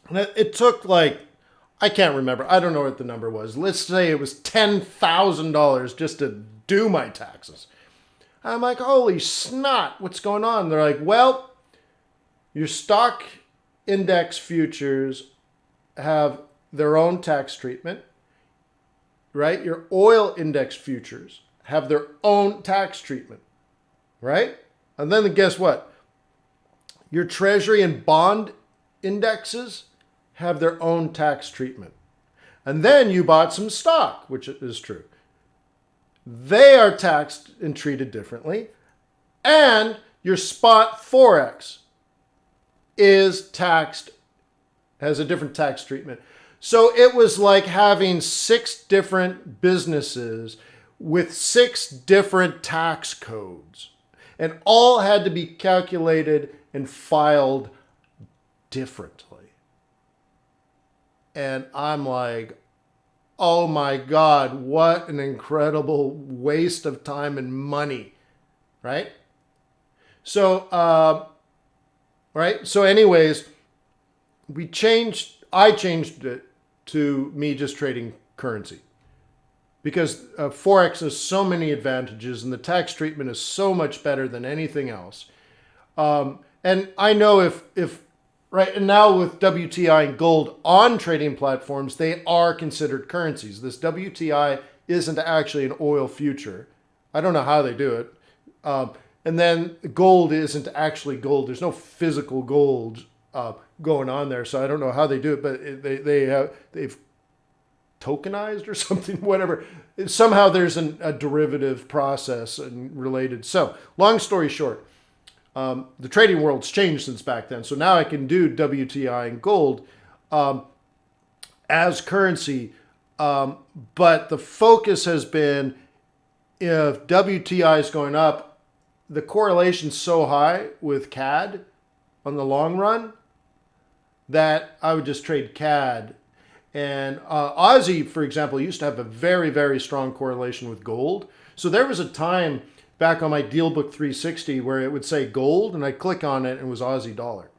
And it took like, I can't remember. I don't know what the number was. Let's say it was $10,000 just to do my taxes. I'm like, holy snot, what's going on? They're like, well, your stock index futures have their own tax treatment, right? Your oil index futures have their own tax treatment, right? And then guess what? Your treasury and bond indexes have their own tax treatment. And then you bought some stock, which is true. They are taxed and treated differently. And your spot Forex is taxed, has a different tax treatment. So it was like having 6 different businesses with 6 different tax codes. And all had to be calculated and filed differently. And I'm like, oh my God, what an incredible waste of time and money, right? So, right? So anyways, I changed it to me just trading currency. Because Forex has so many advantages and the tax treatment is so much better than anything else. And I know if right, and now with WTI and gold on trading platforms, they are considered currencies. This WTI isn't actually an oil future. I don't know how they do it. And then gold isn't actually gold. There's no physical gold going on there, so I don't know how they do it. But they've tokenized or something, whatever. Somehow there's a derivative process and related. So long story short. The trading world's changed since back then. So now I can do WTI and gold as currency. But the focus has been if WTI is going up, the correlation's so high with CAD on the long run that I would just trade CAD. And Aussie, for example, used to have a very, very strong correlation with gold. So there was a time back on my Dealbook 360 where it would say gold and I'd click on it and it was Aussie dollar.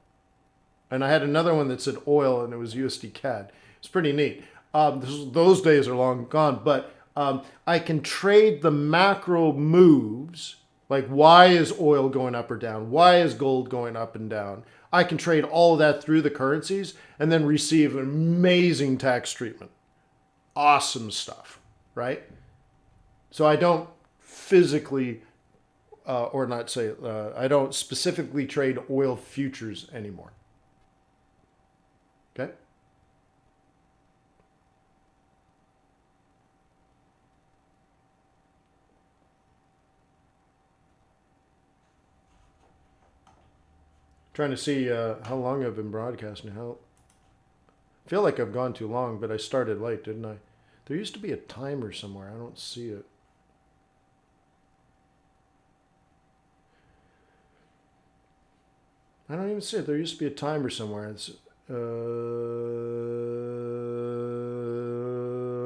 And I had another one that said oil and it was USD CAD. It's pretty neat. Those days are long gone, but I can trade the macro moves, like why is oil going up or down? Why is gold going up and down? I can trade all of that through the currencies and then receive amazing tax treatment. Awesome stuff, right? So I don't physically I don't specifically trade oil futures anymore. Okay? Trying to see how long I've been broadcasting. I feel like I've gone too long, but I started late, didn't I? There used to be a timer somewhere. I don't see it. I don't even see it. There used to be a timer somewhere. It's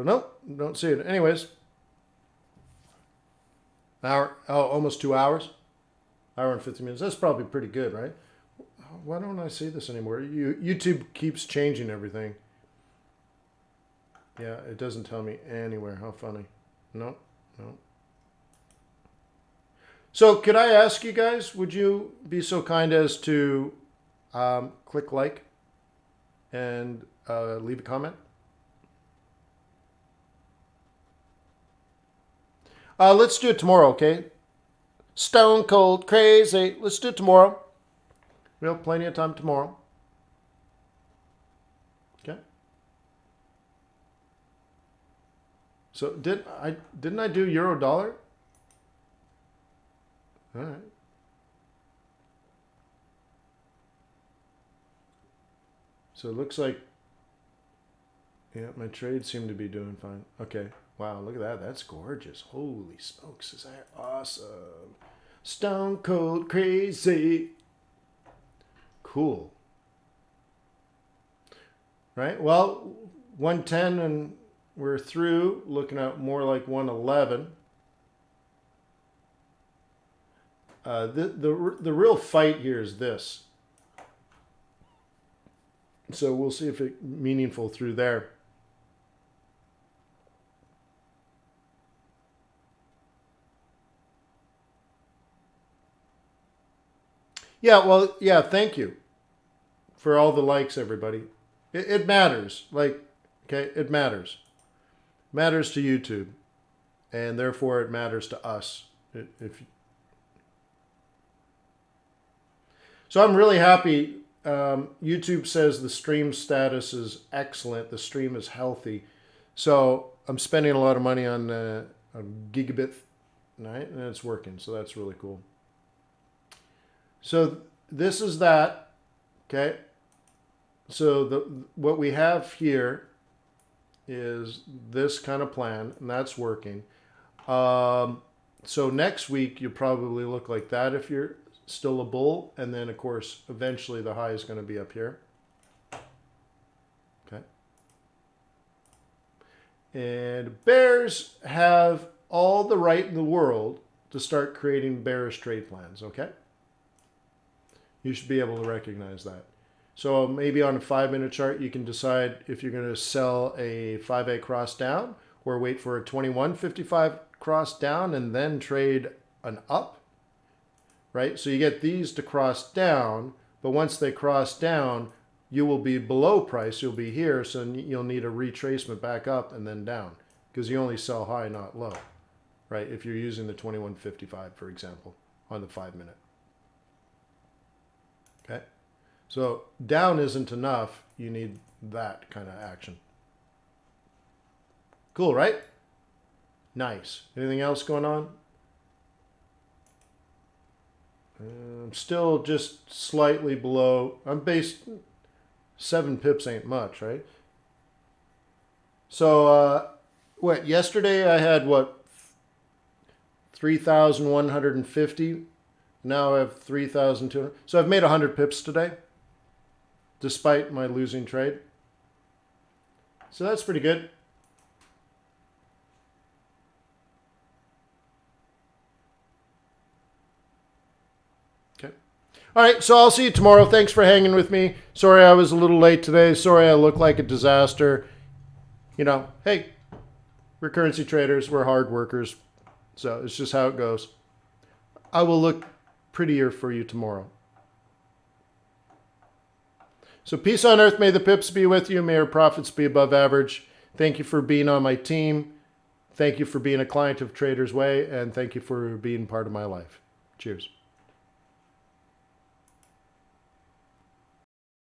nope, don't see it. Anyways, hour, almost 2 hours, hour and 50 minutes. That's probably pretty good, right? Why don't I see this anymore? YouTube keeps changing everything. Yeah, it doesn't tell me anywhere. How funny. No. So could I ask you guys, would you be so kind as to click like and leave a comment? Let's do it tomorrow, okay? Stone cold crazy. Let's do it tomorrow. We have plenty of time tomorrow. Okay. So didn't I do euro dollar? All right. So it looks like, yeah, my trades seem to be doing fine. Okay. Wow, look at that. That's gorgeous. Holy smokes, is that awesome? Stone cold crazy. Cool. Right? Well, 110 and we're through, looking at more like 111. The real fight here is this. So we'll see if it's meaningful through there. Yeah, well, yeah, thank you for all the likes, everybody. It matters. Like, okay, it matters. Matters to YouTube. And therefore it matters to us. So I'm really happy. YouTube says the stream status is excellent. The stream is healthy. So I'm spending a lot of money on a gigabit, right? And it's working. So that's really cool. So this is that. Okay. So what we have here is this kind of plan, and that's working. So next week you'll probably look like that if you're still a bull, and then of course eventually the high is going to be up here. Okay. And bears have all the right in the world to start creating bearish trade plans. Okay. You should be able to recognize that. So maybe on a 5-minute chart, you can decide if you're going to sell a 5A cross down or wait for a 21.55 cross down and then trade an up, right? So you get these to cross down, but once they cross down, you will be below price. You'll be here, so you'll need a retracement back up and then down because you only sell high, not low, right? If you're using the 21.55, for example, on the 5-minute. Okay. So down isn't enough. You need that kind of action. Cool, right? Nice. Anything else going on? I'm still just slightly below. I'm based 7 pips ain't much, right? So what? Yesterday I had what? 3,150. Now I have 3,200. So I've made 100 pips today, despite my losing trade. So that's pretty good. Okay. All right, so I'll see you tomorrow. Thanks for hanging with me. Sorry I was a little late today. Sorry I look like a disaster. You know, hey, we're currency traders. We're hard workers. So it's just how it goes. I will look prettier for you tomorrow. So peace on earth. May the pips be with you. May your profits be above average. Thank you for being on my team. Thank you for being a client of Trader's Way. And thank you for being part of my life. Cheers.